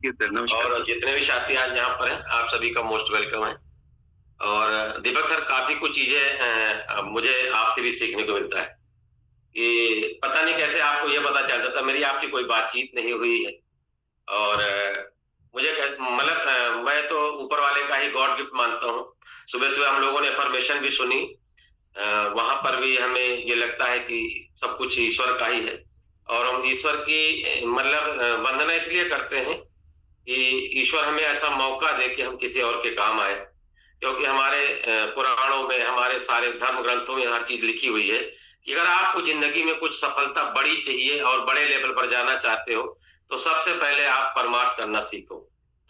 जी sir, नमस्कार। और जितने भी साथी आज यहाँ पर हैं, आप सभी का मोस्ट वेलकम है। और दीपक सर, काफ़ी कुछ चीज़ें मुझे आपसे भी सीखने को मिलता है कि पता नहीं कैसे आपको ये पता चल जाता है, मेरी आपकी कोई बातचीत नहीं हुई है। और मुझे मतलब मैं तो ऊपर वाले का ही गॉड गिफ्ट मानता हूँ। सुबह-सुबह हम लोगों ने अफ़र्मेशन भी सुनी। अ, वहाँ पर भी हमें ये लगता है कि सब कुछ ईश्वर का ही है और हम ईश्वर की मतलब वंदना इसलिए करते हैं कि ईश्वर हमें ऐसा मौका दे कि हम किसी और के काम आए। क्योंकि हमारे पुराणों में, हमारे सारे धर्म ग्रंथों में हर चीज़ लिखी हुई है कि अगर आपको ज़िंदगी में कुछ सफलता बड़ी चाहिए और बड़े लेवल पर जाना चाहते हो, तो सबसे पहले आप परमार्थ करना सीखो।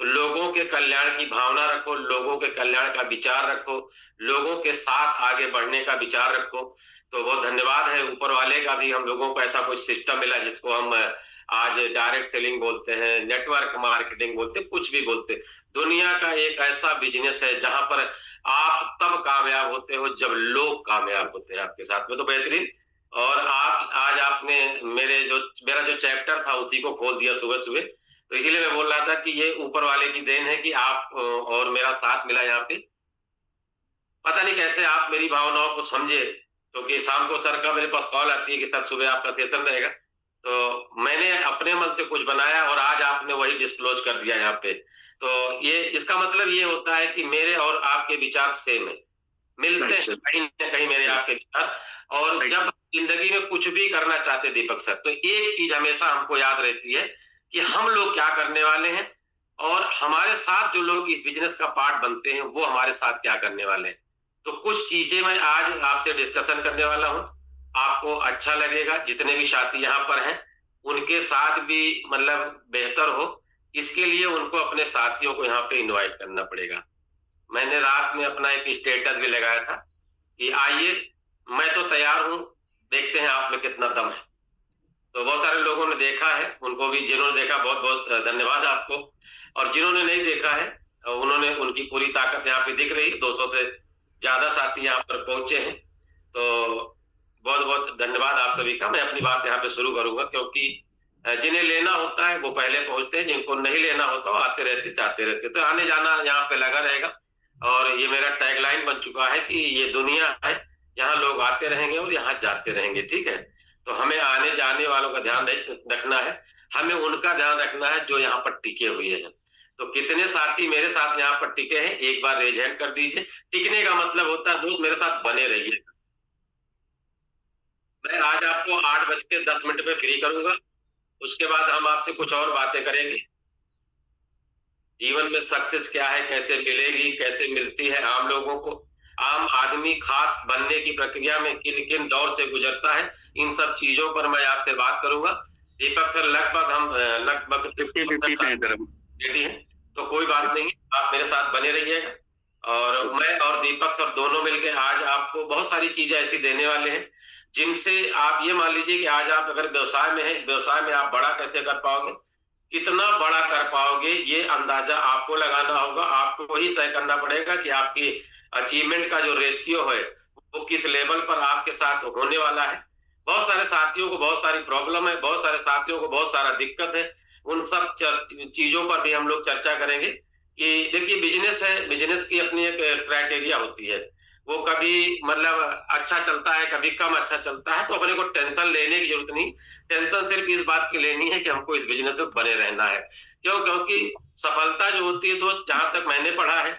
तो लोगों के कल्याण की भावना रखो, लोगों के कल्याण का विचार रखो, लोगों के साथ आगे बढ़ने का विचार रखो। तो बहुत धन्यवाद है ऊपर वाले का भी, हम लोगों को ऐसा कोई सिस्टम मिला जिसको हम आज डायरेक्ट सेलिंग बोलते हैं, नेटवर्क मार्केटिंग बोलते हैं, कुछ भी बोलते हैं। दुनिया का एक ऐसा बिज़नेस है जहाँ पर आप तब कामयाब होते हो जब लोग कामयाब होते हैं आपके साथ में, तो बेहतरीन। और आप आज आपने मेरा जो चैप्टर था उसी को खोल दिया सुबह-सुबह। तो इसीलिए मैं बोल रहा था कि ये ऊपर वाले की देन है कि आप और मेरा साथ मिला यहाँ पे। पता नहीं कैसे आप मेरी भावनाओं को समझे, क्योंकि शाम को सर का मेरे पास कॉल आती है कि सर सुबह आपका सेशन रहेगा। तो मैंने अपने मन से कुछ बनाया और आज आपने वही डिस्क्लोज़ कर दिया यहाँ पे। तो ये इसका मतलब ये होता है कि मेरे और आपके विचार सेम है। मिलते राइट हैं सर, कहीं न कहीं मेरे आपके विचार। और राइट जब सर। ज़िंदगी में कुछ भी करना चाहते हैं दीपक सर, तो एक चीज़ हमेशा हमको याद रहती है कि हम लोग क्या करने वाले हैं और हमारे साथ जो लोग इस बिज़नेस का पार्ट बनते हैं, वो हमारे साथ क्या करने वाले हैं। तो कुछ चीज़ें मैं आज आपसे डिस्कशन करने वाला हूँ। आपको अच्छा लगेगा, जितने भी साथी यहाँ पर हैं, उनके साथ भी मतलब बेहतर हो, इसके लिए उनको अपने साथियों को यहाँ पे इनवाइट करना पड़ेगा। मैंने रात में अपना एक स्टेटस भी लगाया था कि आइए, मैं तो तैयार हूँ, देखते हैं आप में कितना दम है। तो बहुत सारे लोगों ने देखा है, उनको भी जिन्होंने देखा बहुत-बहुत धन्यवाद आपको। और जिन्होंने नहीं देखा है उन्होंने उनकी पूरी ताकत यहाँ पे दिख रही है, 200 से ज़्यादा साथी यहाँ पर पहुँचे हैं। तो बहुत-बहुत धन्यवाद आप सभी का। मैं अपनी बात यहाँ पे शुरू करूँगा, क्योंकि जिन्हें लेना होता है वो पहले पहुँचते हैं, जिनको नहीं लेना होता वो आते रहते, जाते रहते। तो आने-जाना यहाँ पे लगा रहेगा और ये मेरा टैगलाइन बन चुका है कि ये दुनिया है, यहाँ लोग आते रहेंगे और यहाँ जाते रहेंगे, ठीक है? तो हमें आने-जाने वालों का ध्यान रखना है, हमें उनका ध्यान रखना है जो यहाँ पर टिके हुए हैं। तो कितने साथी मेरे साथ यहाँ पर टिके हैं, एक बार रेज़ हैंड कर दीजिए। टिकने का मतलब होता है दोस्त मेरे साथ बने रहिए। मैं आज आपको 8 बज के 10 मिनट पे फ्री करूँगा, उसके बाद हम आपसे कुछ और बातें करेंगे। जीवन में सक्सेस क्या है, कैसे मिलेगी, कैसे मिलती है आम लोगों को, आम आदमी खास बनने की प्रक्रिया में किन-किन दौर से गुज़रता है, इन सब चीज़ों पर मैं आपसे बात करूँगा। दीपक सर, लगभग हम लगभग 50-50 पे हैं सर हम। रेडी हैं, तो कोई बात नहीं, आप मेरे साथ बने रहिएगा। और ओके। मैं और दीपक सर दोनों मिलके आज आपको बहुत सारी चीज़ें ऐसी देने वाले हैं, जिनसे आप ये मान लीजिए कि आज आप अगर व्यवसाय में हैं, व्यवसाय में आप बड़ा कैसे कर पाओगे, कितना बड़ा कर पाओगे, ये अंदाज़ा आपको लगाना होगा, आपको ही तय करना पड़ेगा कि आपकी अचीवमेंट का जो रेशियो है, वो किस लेवल पर आपके साथ होने वाला है। बहुत सारे साथियों को बहुत सारी प्रॉब्लम है, बहुत सारे साथियों को बहुत सारा दिक्कत है, उन सब चीज़ों पर भी हम लोग चर्चा करेंगे कि देखिए बिज़नेस है, बिज़नेस की अपनी एक क्राइटेरिया होती है। वो कभी मतलब अच्छा चलता है, कभी कम अच्छा चलता है, तो अपने को टेंशन लेने की ज़रूरत नहीं। टेंशन सिर्फ इस बात की लेनी है कि हमको इस बिज़नेस में बने रहना है। क्यों? क्योंकि सफलता जो होती है दोस्त, जहाँ तक मैंने पढ़ा है,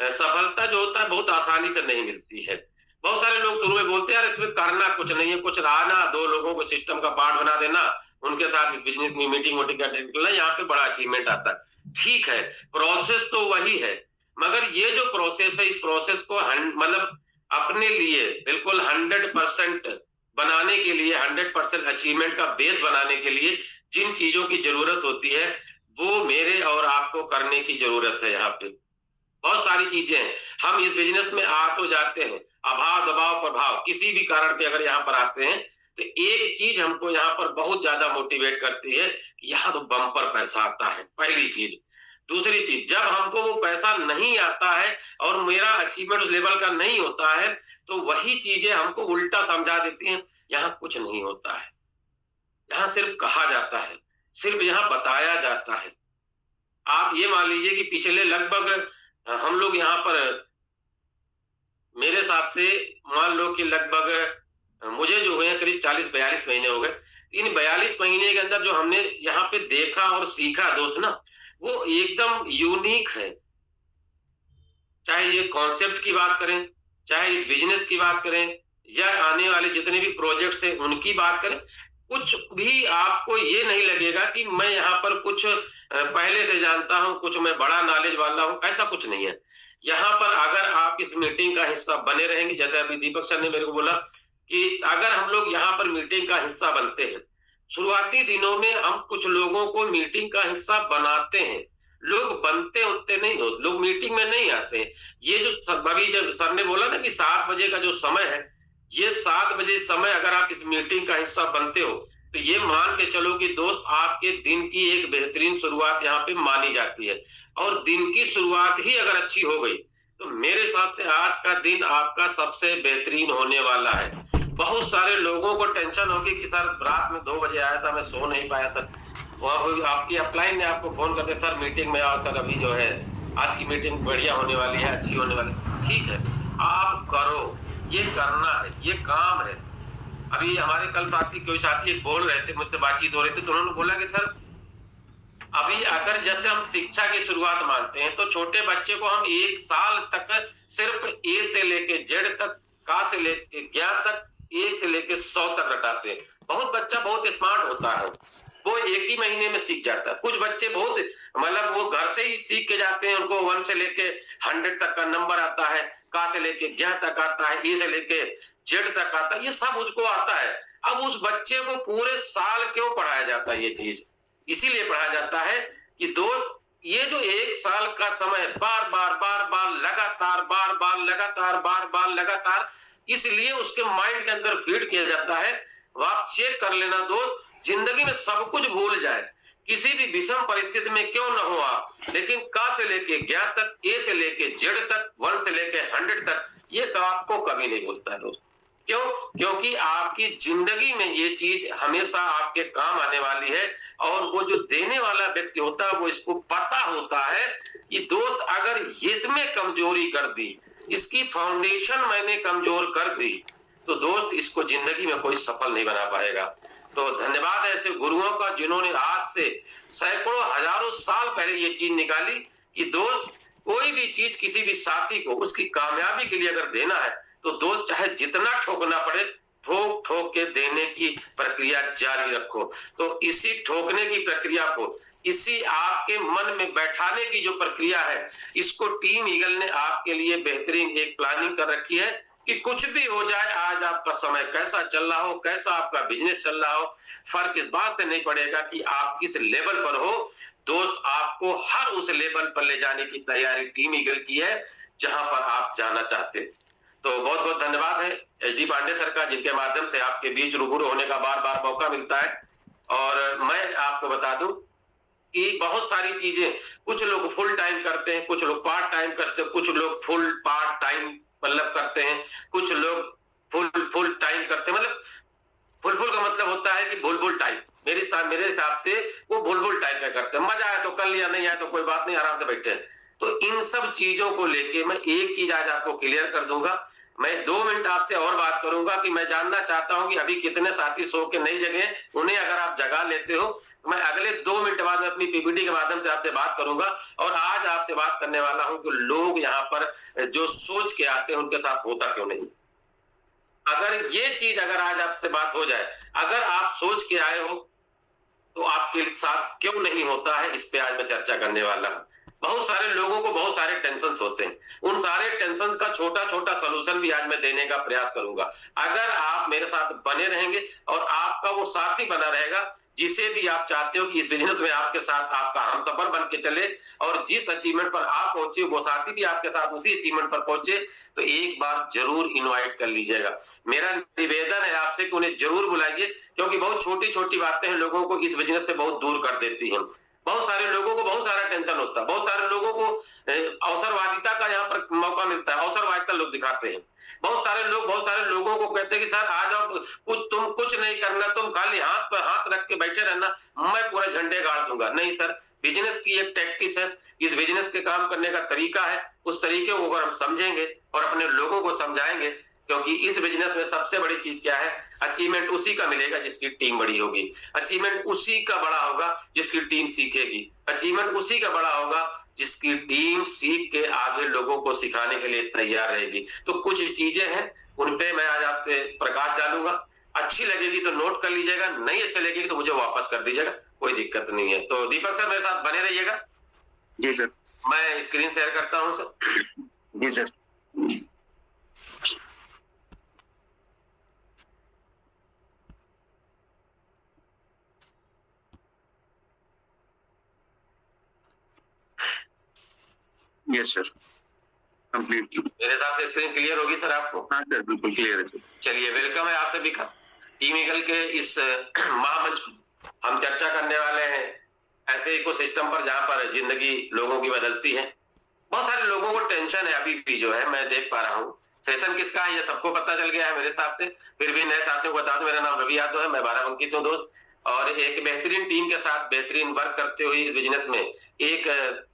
सफलता जो होता है बहुत आसानी से नहीं मिलती है। बहुत सारे लोग शुरू में बोलते हैं यार इसमें करना कुछ नहीं है, कुछ रहा ना 2 लोगों को सिस्टम का पार्ट बना देना, उनके साथ बिज़नेस में मीटिंग-वोटिंग करके निकलना, यहाँ पे बड़ा अचीवमेंट आता है। ठीक है, प्रोसेस तो वही है, मगर ये जो प्रोसेस है, इस प्रोसेस को मतलब अपने लिए बिल्कुल 100% बनाने के लिए, 100% अचीवमेंट का बेस बनाने के लिए जिन चीज़ों की ज़रूरत होती है, वो मेरे और आपको करने की ज़रूरत है यहाँ पे। बहुत सारी चीज़ें हैं। हम इस बिज़नेस में आ तो जाते हैं, अभाव, दबाव, प्रभाव किसी भी कारण पे अगर यहाँ पर आते हैं, तो एक चीज़ हमको यहाँ पर बहुत ज़्यादा मोटिवेट करती है कि यहाँ तो बम्पर पैसा आता है, पहली चीज़। दूसरी चीज़, जब हमको वो पैसा नहीं आता है और मेरा अचीवमेंट उस लेवल का नहीं होता है, तो वही चीज़ें हमको उल्टा समझा देती हैं, यहाँ कुछ नहीं होता है। यहाँ सिर्फ कहा जाता है, सिर्फ यहाँ बताया जाता है। ये मान लीजिए कि पिछले लगभग हम लोग यहाँ पर मेरे हिसाब से मान लो कि लगभग मुझे जो हुए हैं करीब 40-42 महीने हो गए। इन 42 महीने के अंदर जो हमने यहाँ पे देखा और सीखा दोस्त ना, वो एकदम यूनिक है। चाहे ये कॉन्सेप्ट की बात करें, चाहे इस बिज़नेस की बात करें या आने वाले जितने भी प्रोजेक्ट्स हैं उनकी बात करें, कुछ भी आपको ये नहीं लगेगा कि मैं यहाँ पर कुछ पहले से जानता हूँ, कुछ मैं बड़ा नॉलेज वाला हूँ, ऐसा कुछ नहीं है। यहाँ पर अगर आप इस मीटिंग का हिस्सा बने रहेंगे, जैसे अभी दीपक सर ने मेरे को बोला कि अगर हम लोग यहाँ पर मीटिंग का हिस्सा बनते हैं, शुरुआती दिनों में हम कुछ लोगों को मीटिंग का हिस्सा बनाते हैं, लोग बनते उनते नहीं हो, लोग मीटिंग में नहीं आते हैं। ये जो अभी जब सर ने बोला ना कि 7 बजे का जो समय है, ये 7 बजे समय अगर आप इस मीटिंग का हिस्सा बनते हो, तो ये मान के चलो कि दोस्त आपके दिन की एक बेहतरीन शुरुआत यहाँ पे मानी जाती है। और दिन की शुरुआत ही अगर अच्छी हो गई, तो मेरे हिसाब से आज का दिन आपका सबसे बेहतरीन होने वाला है। बहुत सारे लोगों को टेंशन होगी कि सर रात में 2 बजे आया था, मैं सो नहीं पाया सर। वहाँ कोई आपकी अपलाइन ने आपको फोन करते सर मीटिंग में आओ, सर अभी जो है आज की मीटिंग बढ़िया होने वाली है, अच्छी होने वाली है। ठीक है, आप करो, ये करना है, ये काम है। अभी हमारे कल साथी कोई साथी बोल रहे थे, मुझसे बातचीत हो रही थी, तो उन्होंने बोला कि सर अभी अगर जैसे हम शिक्षा की शुरुआत मानते हैं, तो छोटे बच्चे को हम 1 साल तक सिर्फ ए से लेके जेड तक, का से लेके ज्ञा तक, 1 से लेके 100 तक रटाते हैं। बहुत बच्चा बहुत स्मार्ट होता है, वो 1 ही महीने में सीख जाता है। कुछ बच्चे बहुत मतलब वो घर से ही सीख के जाते हैं, उनको 1 से लेके 100 तक का नंबर आता है, का से लेके ज्ञा तक आता है, ए से लेके जेड तक आता है, ये सब उसको आता है। अब उस बच्चे को पूरे साल क्यों पढ़ाया जाता है? ये चीज इसीलिए पढ़ाया जाता है कि दोस्त ये जो 1 साल का समय बार बार लगातार बार बार लगातार, इसलिए उसके माइंड के अंदर फीड किया जाता है। आप चेक कर लेना दोस्त, जिंदगी में सब कुछ भूल जाए, किसी भी विषम परिस्थिति में क्यों न हो आप, लेकिन का से लेके ज्ञा तक, ए से लेके जेड तक, 1 से लेके 100 तक, ये आपको कभी नहीं भूलता है दोस्त। क्यों? क्योंकि आपकी जिंदगी में ये चीज हमेशा आपके काम आने वाली है। और वो जो देने वाला व्यक्ति होता है वो इसको पता होता है कि दोस्त अगर इसमें कमजोरी कर दी, इसकी फाउंडेशन मैंने कमजोर कर दी, तो दोस्त इसको जिंदगी में कोई सफल नहीं बना पाएगा। तो धन्यवाद ऐसे गुरुओं का जिन्होंने आज से सैकड़ों हजारों साल पहले ये चीज निकाली कि दोस्त कोई भी चीज किसी भी साथी को उसकी कामयाबी के लिए अगर देना है, तो दोस्त चाहे जितना ठोकना पड़े, ठोक ठोक के देने की प्रक्रिया जारी रखो। तो इसी ठोकने की प्रक्रिया को, इसी आपके मन में बैठाने की जो प्रक्रिया है, इसको टीम ईगल ने आपके लिए बेहतरीन एक प्लानिंग कर रखी है कि कुछ भी हो जाए, आज आपका समय कैसा चल रहा हो, कैसा आपका बिजनेस चल रहा हो, फर्क इस बात से नहीं पड़ेगा कि आप किस लेवल पर हो। दोस्त आपको हर उस लेवल पर ले जाने की तैयारी टीम ईगल की है जहां पर आप जाना चाहते हैं। तो बहुत बहुत धन्यवाद है एचडी पांडे सर का, जिनके माध्यम से आपके बीच रूबरू होने का बार बार मौका मिलता है। और मैं आपको बता दूं कि बहुत सारी चीजें, कुछ लोग फुल टाइम करते हैं, कुछ लोग पार्ट टाइम करते हैं, कुछ लोग फुल पार्ट टाइम मतलब करते हैं, कुछ लोग फुल टाइम करते हैं। मतलब फुल का मतलब होता है कि भुल टाइम, मेरे हिसाब से वो भुल टाइम में करते हैं। मजा आया तो कर लिया, नहीं आया तो कोई बात नहीं, आराम से बैठे हैं। तो इन सब चीजों को लेके मैं एक चीज आज आपको क्लियर कर दूंगा। मैं 2 मिनट आपसे और बात करूंगा कि मैं जानना चाहता हूं कि अभी कितने साथी सो के नहीं जगे, उन्हें अगर आप जगा लेते हो तो मैं अगले 2 मिनट बाद में अपनी पीपीटी के माध्यम से आपसे बात करूंगा। और आज आपसे बात करने वाला हूं कि लोग यहाँ पर जो सोच के आते हैं उनके साथ होता क्यों नहीं। अगर ये चीज अगर आज आपसे बात हो जाए, अगर आप सोच के आए हो तो आपके साथ क्यों नहीं होता है, इस पे आज मैं चर्चा करने वाला हूं। बहुत सारे लोगों को बहुत सारे टेंशन होते हैं, उन सारे टेंशन का छोटा छोटा सोल्यूशन भी आज मैं देने का प्रयास करूंगा। अगर आप मेरे साथ बने रहेंगे और आपका वो साथी बना रहेगा जिसे भी आप चाहते हो कि इस बिजनेस में आपके साथ आपका हमसफर बन के चले, और जिस अचीवमेंट पर आप पहुंचे वो साथी भी आपके साथ उसी अचीवमेंट पर पहुंचे, तो एक बार जरूर इनवाइट कर लीजिएगा। मेरा निवेदन है आपसे कि उन्हें जरूर बुलाइए, क्योंकि बहुत छोटी छोटी बातें हैं लोगों को इस बिजनेस से बहुत दूर कर देती हैं। बहुत सारे लोगों को बहुत सारा टेंशन होता है, बहुत सारे लोगों को अवसरवादिता का यहाँ पर मौका मिलता है, अवसरवादिता लोग दिखाते हैं। बहुत सारे लोगों को कहते हैं कि सर आ जाओ, तुम कुछ नहीं करना, तुम खाली हाथ पर हाथ रख के बैठे रहना, मैं पूरा झंडे गाड़ दूंगा। नहीं सर, बिजनेस की एक टैक्टिक्स है, इस बिजनेस के काम करने का तरीका है, उस तरीके को अगर हम समझेंगे और अपने लोगों को समझाएंगे, क्योंकि इस बिजनेस में सबसे बड़ी चीज क्या है, अचीवमेंट उसी का मिलेगा जिसकी टीम बड़ी होगी, अचीवमेंट उसी का बड़ा होगा जिसकी टीम सीखेगी, अचीवमेंट उसी का बड़ा होगा जिसकी टीम सीख के आगे लोगों को सिखाने के लिए तैयार रहेगी। तो कुछ चीजें हैं, उन पे मैं आज आपसे प्रकाश डालूंगा। अच्छी लगेगी तो नोट कर लीजिएगा, नहीं अच्छी लगेगी तो मुझे वापस कर दीजिएगा, कोई दिक्कत नहीं है। तो दीपक सर मेरे साथ बने रहिएगा। जी सर। मैं स्क्रीन शेयर करता हूं सर। जी सर। Yes sir, complete. मेरे हिसाब से स्क्रीन क्लियर होगी सर आपको? हाँ सर, बिल्कुल क्लियर है सर। चलिए, वेलकम है आप सभी का। टीम ईगल के इस महामंच हम चर्चा करने वाले हैं ऐसे इकोसिस्टम पर जहां पर जिंदगी लोगों की बदलती है। बहुत सारे लोगों को टेंशन है अभी भी, जो है मैं देख पा रहा हूँ। सेशन किसका है ये सबको पता चल गया है मेरे हिसाब से, फिर भी नए साथियों को बता दूं, मेरा नाम रवि यादव है, मैं बाराबंकी से हूँ दोस्त, और एक बेहतरीन टीम के साथ बेहतरीन वर्क करते हुए इस बिजनेस में एक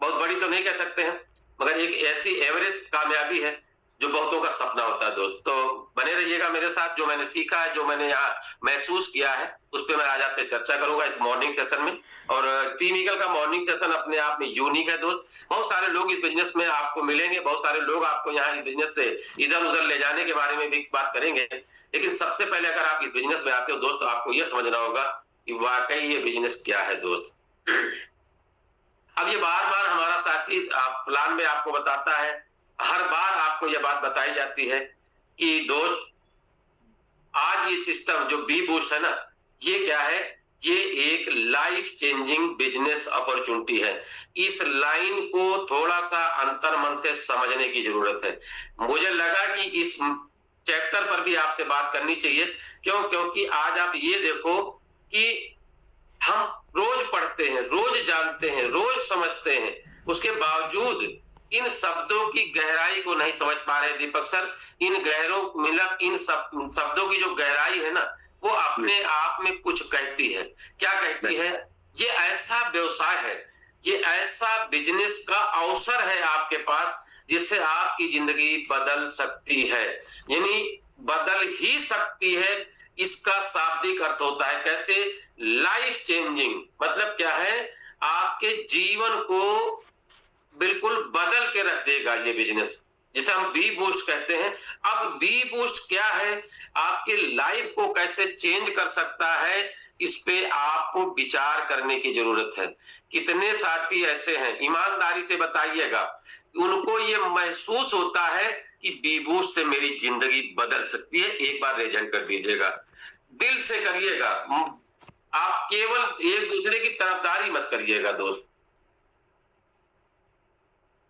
बहुत बड़ी तो नहीं कह सकते हैं, मगर एक ऐसी एवरेज कामयाबी है जो बहुतों का सपना होता है दोस्त। तो बने रहिएगा मेरे साथ, जो मैंने सीखा है, जो मैंने यहाँ महसूस किया है, उस पर मैं आज आपसे चर्चा करूंगा इस मॉर्निंग सेशन में। और टीम ईगल का मॉर्निंग सेशन अपने आप में यूनिक है दोस्त। बहुत सारे लोग इस बिजनेस में आपको मिलेंगे, बहुत सारे लोग आपको यहाँ इस बिजनेस से इधर उधर ले जाने के बारे में भी बात करेंगे, लेकिन सबसे पहले अगर आप इस बिजनेस में आते हो दोस्त, तो आपको यह समझना होगा कि वाकई ये बिजनेस क्या है दोस्त। अब ये बार बार हमारा साथी प्लान में आपको बताता है, हर बार आपको ये बात बताई जाती है कि दोस्त आज ये सिस्टम जो बी बूस्ट है ना, ये क्या है, ये एक लाइफ चेंजिंग बिजनेस अपॉर्चुनिटी है। इस लाइन को थोड़ा सा अंतर मन से समझने की जरूरत है। मुझे लगा कि इस चैप्टर पर भी आपसे बात करनी चाहिए। क्यों? क्योंकि आज आप ये देखो कि हम रोज पढ़ते हैं, रोज जानते हैं, रोज समझते हैं, उसके बावजूद इन शब्दों की गहराई को नहीं समझ पा रहे दीपक सर। इन गहरों मतलब इन शब्दों की जो गहराई है ना, वो अपने आप में कुछ कहती है। क्या कहती है? ये ऐसा व्यवसाय है, ये ऐसा बिजनेस का अवसर है आपके पास, जिससे आपकी जिंदगी बदल सकती है, यानी बदल ही सकती है। इसका शाब्दिक अर्थ होता है कैसे? Life changing. मतलब क्या है? आपके जीवन को बिल्कुल बदल के रख देगा ये बिजनेस, जिसे हम बी बूस्ट कहते हैं। अब बी बूस्ट क्या है, आपकी लाइफ को कैसे चेंज कर सकता है, इस पे आपको विचार करने की जरूरत है। कितने साथी ऐसे हैं, ईमानदारी से बताइएगा, उनको ये महसूस होता है कि बी बूस्ट से मेरी जिंदगी बदल सकती है? एक बार रेजन कर दीजिएगा, दिल से करिएगा। आप केवल एक दूसरे की तरफदारी मत करिएगा दोस्त।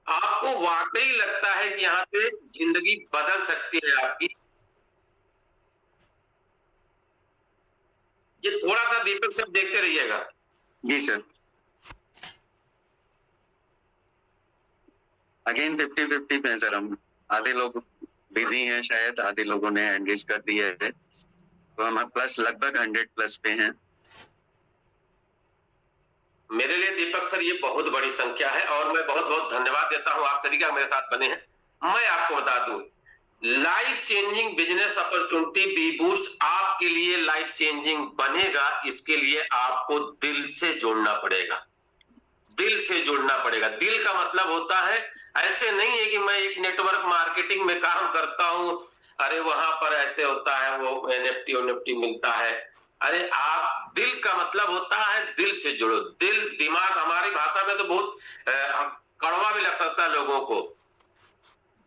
आपको वाकई लगता है कि यहां से जिंदगी बदल सकती है आपकी? ये थोड़ा सा दीपक सब देखते रहिएगा। जी सर। अगेन 50-50 पे सर हम, आधे लोग बिजी हैं शायद, आधे लोगों ने एंगेज कर दिया है, तो हम प्लस लगभग 100+ पे हैं। मेरे लिए दीपक सर ये बहुत बड़ी संख्या है, और मैं बहुत बहुत धन्यवाद देता हूं आप सभी का मेरे साथ बने हैं। मैं आपको बता दूं, life changing business opportunity B boost आपके लिए लाइफ चेंजिंग बनेगा, इसके लिए आपको दिल से जुड़ना पड़ेगा। दिल से जुड़ना पड़ेगा। दिल का मतलब होता है, ऐसे नहीं है कि मैं एक नेटवर्क मार्केटिंग में काम करता हूं, अरे वहां पर ऐसे होता है, वो एनएफटी मिलता है। अरे आप, दिल का मतलब होता है दिल से जुड़ो। दिल दिमाग, हमारी भाषा में तो बहुत कड़वा भी लग सकता है लोगों को।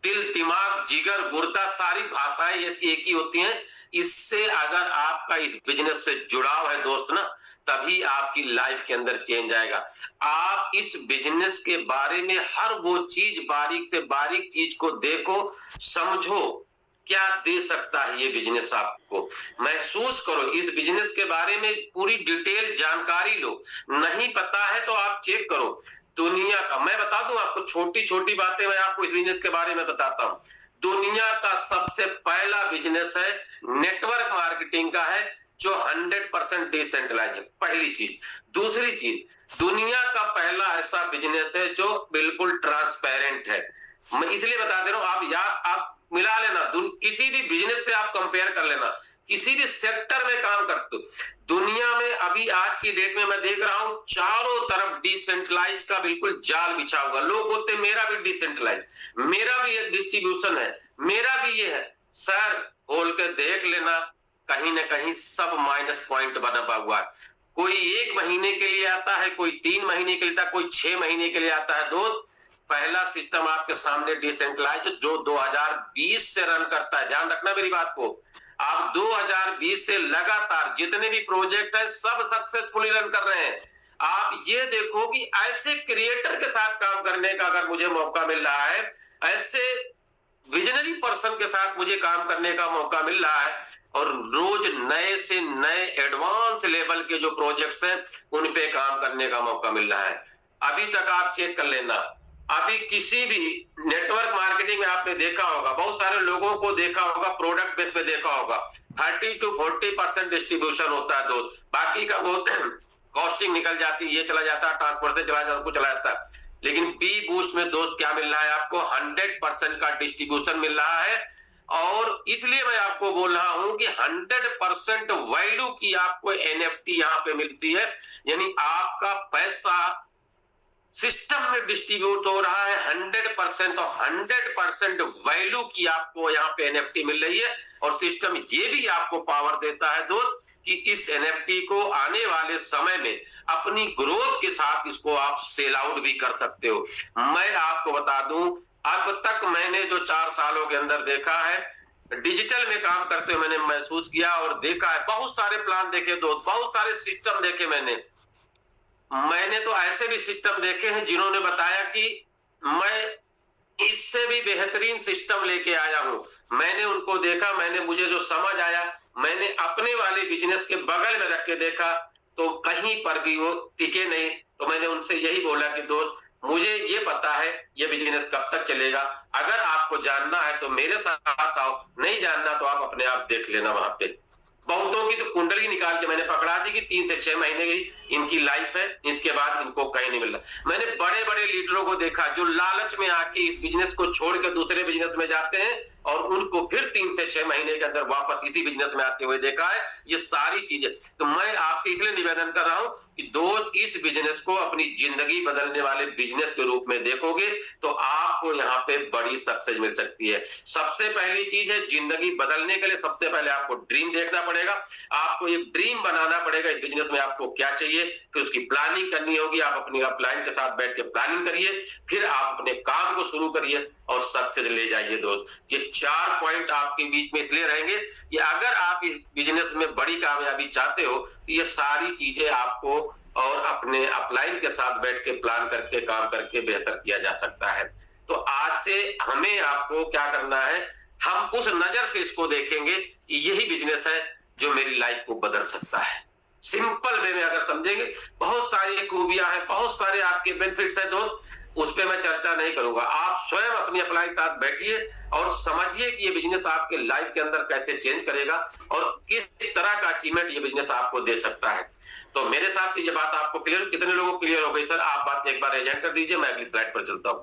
दिल, दिमाग, जिगर, गुर्दा, सारी भाषाएं एक ही होती हैं। इससे अगर आपका इस बिजनेस से जुड़ाव है दोस्त ना, तभी आपकी लाइफ के अंदर चेंज आएगा। आप इस बिजनेस के बारे में हर वो चीज, बारीक से बारीक चीज को देखो, समझो, क्या दे सकता है ये बिजनेस आपको, महसूस करो, इस बिजनेस के बारे में पूरी डिटेल जानकारी लो। नहीं पता है तो आप चेक करो दुनिया का। मैं बता दूं आपको, छोटी छोटी बातें मैं आपको इस बिजनेस के बारे में बताता हूं। दुनिया का सबसे पहला बिजनेस है, नेटवर्क मार्केटिंग का है, जो 100% डिसेंट्रलाइज है। पहली चीज। दूसरी चीज, दुनिया का पहला ऐसा बिजनेस है जो बिल्कुल ट्रांसपेरेंट है। मैं इसलिए बता दे रहा हूं, आप मिला लेना, किसी भी बिजनेस से आप कंपेयर कर लेना, किसी भी सेक्टर में काम करते हो दुनिया में। अभी आज की डेट में मैं देख रहा हूं चारों तरफ डिसेंट्रलाइज का बिल्कुल जाल बिछा हुआ। लोग बोलते मेरा भी डिसेंट्रलाइज, मेरा भी एक डिस्ट्रीब्यूशन है, मेरा भी ये है। सर खोल के देख लेना, कहीं ना कहीं सब माइनस पॉइंट बना हुआ है। कोई 1 महीने के लिए आता है, कोई 3 महीने के लिए आता है, कोई 6 महीने के लिए आता है। दोस्त पहला सिस्टम आपके सामने डिसेंट्रलाइज जो 2020 से रन करता है, ध्यान रखना मेरी बात को। आप 2020 से लगातार जितने भी प्रोजेक्ट है सब सक्सेसफुली रन कर रहे हैं। आप ये देखो कि ऐसे क्रिएटर के साथ काम करने का अगर मुझे मौका मिल रहा है, ऐसे विजनरी पर्सन के साथ मुझे काम करने का मौका मिल रहा है, और रोज नए से नए एडवांस लेवल के जो प्रोजेक्ट्स हैं उन पे काम करने का मौका मिल रहा है। अभी तक आप चेक कर लेना, अभी किसी भी नेटवर्क मार्केटिंग में आपने देखा होगा, बहुत सारे लोगों को देखा होगा, प्रोडक्ट बेस पे देखा होगा, 30 to 40% डिस्ट्रीब्यूशन होता है दोस्त, बाकी का वो कॉस्टिंग निकल जाती है, ये चला जाता है, ट्रांसपोर्ट से चला जाता है, कुछ चला जाता है। लेकिन बी बूस्ट में दोस्त क्या मिल रहा है आपको? 100% का डिस्ट्रीब्यूशन मिल रहा है। और इसलिए मैं आपको बोल रहा हूं कि 100% वैल्यू की आपको एनएफटी यहां पे मिलती है, यानी आपका पैसा सिस्टम में डिस्ट्रीब्यूट हो रहा है 100%, और 100% वैल्यू की आपको यहाँ पे एनएफटी मिल रही है। और सिस्टम ये भी आपको पावर देता है दोस्त कि इस एनएफटी को आने वाले समय में अपनी ग्रोथ के साथ इसको आप सेल आउट भी कर सकते हो। मैं आपको बता दूं, अब तक मैंने जो 4 सालों के अंदर देखा है, डिजिटल में काम करते हुए मैंने महसूस किया और देखा है, बहुत सारे प्लान देखे दोस्त, बहुत सारे सिस्टम देखे मैंने तो ऐसे भी सिस्टम देखे हैं जिन्होंने बताया कि मैं इससे भी बेहतरीन सिस्टम लेके आया हूं। मैंने उनको देखा, मुझे जो समझ आया, मैंने अपने वाले बिजनेस के बगल में रख के देखा, तो कहीं पर भी वो टिके नहीं। तो मैंने उनसे यही बोला कि दोस्त मुझे ये पता है ये बिजनेस कब तक चलेगा, अगर आपको जानना है तो मेरे साथ आओ, नहीं जानना तो आप अपने आप देख लेना वहां पे। बहुतों की तो कुंडली निकाल के मैंने पकड़ा दी कि 3 से 6 महीने की इनकी लाइफ है, इसके बाद इनको कहीं नहीं मिल रहा। मैंने बड़े बड़े लीडरों को देखा जो लालच में आके इस बिजनेस को छोड़ के दूसरे बिजनेस में जाते हैं, और उनको फिर 3 से 6 महीने के अंदर वापस इसी बिजनेस में आते हुए देखा है। ये सारी चीजें तो मैं आपसे इसलिए निवेदन कर रहा हूं कि दोस्त इस बिजनेस को अपनी जिंदगी बदलने वाले बिजनेस के रूप में देखोगे तो आपको यहाँ पे बड़ी सक्सेस मिल सकती है। सबसे पहली चीज है, जिंदगी बदलने के लिए सबसे पहले आपको ड्रीम देखना पड़ेगा। आपको एक ड्रीम बनाना पड़ेगा इस बिजनेस में आपको क्या चाहिए, फिर उसकी प्लानिंग करनी होगी। आप अपनी अपलाइन के साथ बैठ के प्लानिंग करिए, फिर आप अपने काम को शुरू करिए और सक्सेस ले जाइए दोस्त। ये 4 पॉइंट आपके बीच में इसलिए रहेंगे कि अगर आप इस बिजनेस में बड़ी कामयाबी चाहते हो तो ये सारी चीजें आपको और अपने अपलाइन के साथ बैठ के प्लान करके काम करके बेहतर किया जा सकता है। तो आज से हमें आपको क्या करना है, हम उस नजर से इसको देखेंगे कि यही बिजनेस है जो मेरी लाइफ को बदल सकता है। सिंपल वे में अगर समझेंगे, बहुत सारी खूबियां हैं, बहुत सारे आपके बेनिफिट्स हैं दोस्त, उस पर मैं चर्चा नहीं करूंगा। आप स्वयं अपनी अपलाइन के साथ बैठिए और समझिए कि ये बिजनेस आपके लाइफ के अंदर कैसे चेंज करेगा और किस तरह का अचीवमेंट ये बिजनेस आपको दे सकता है। तो मेरे साथ से ये बात आपको क्लियर, कितने लोगों को क्लियर हो गई सर? आप बात एक बार एजेंट कर दीजिए, मैं अगली स्लाइड पर चलता हूं।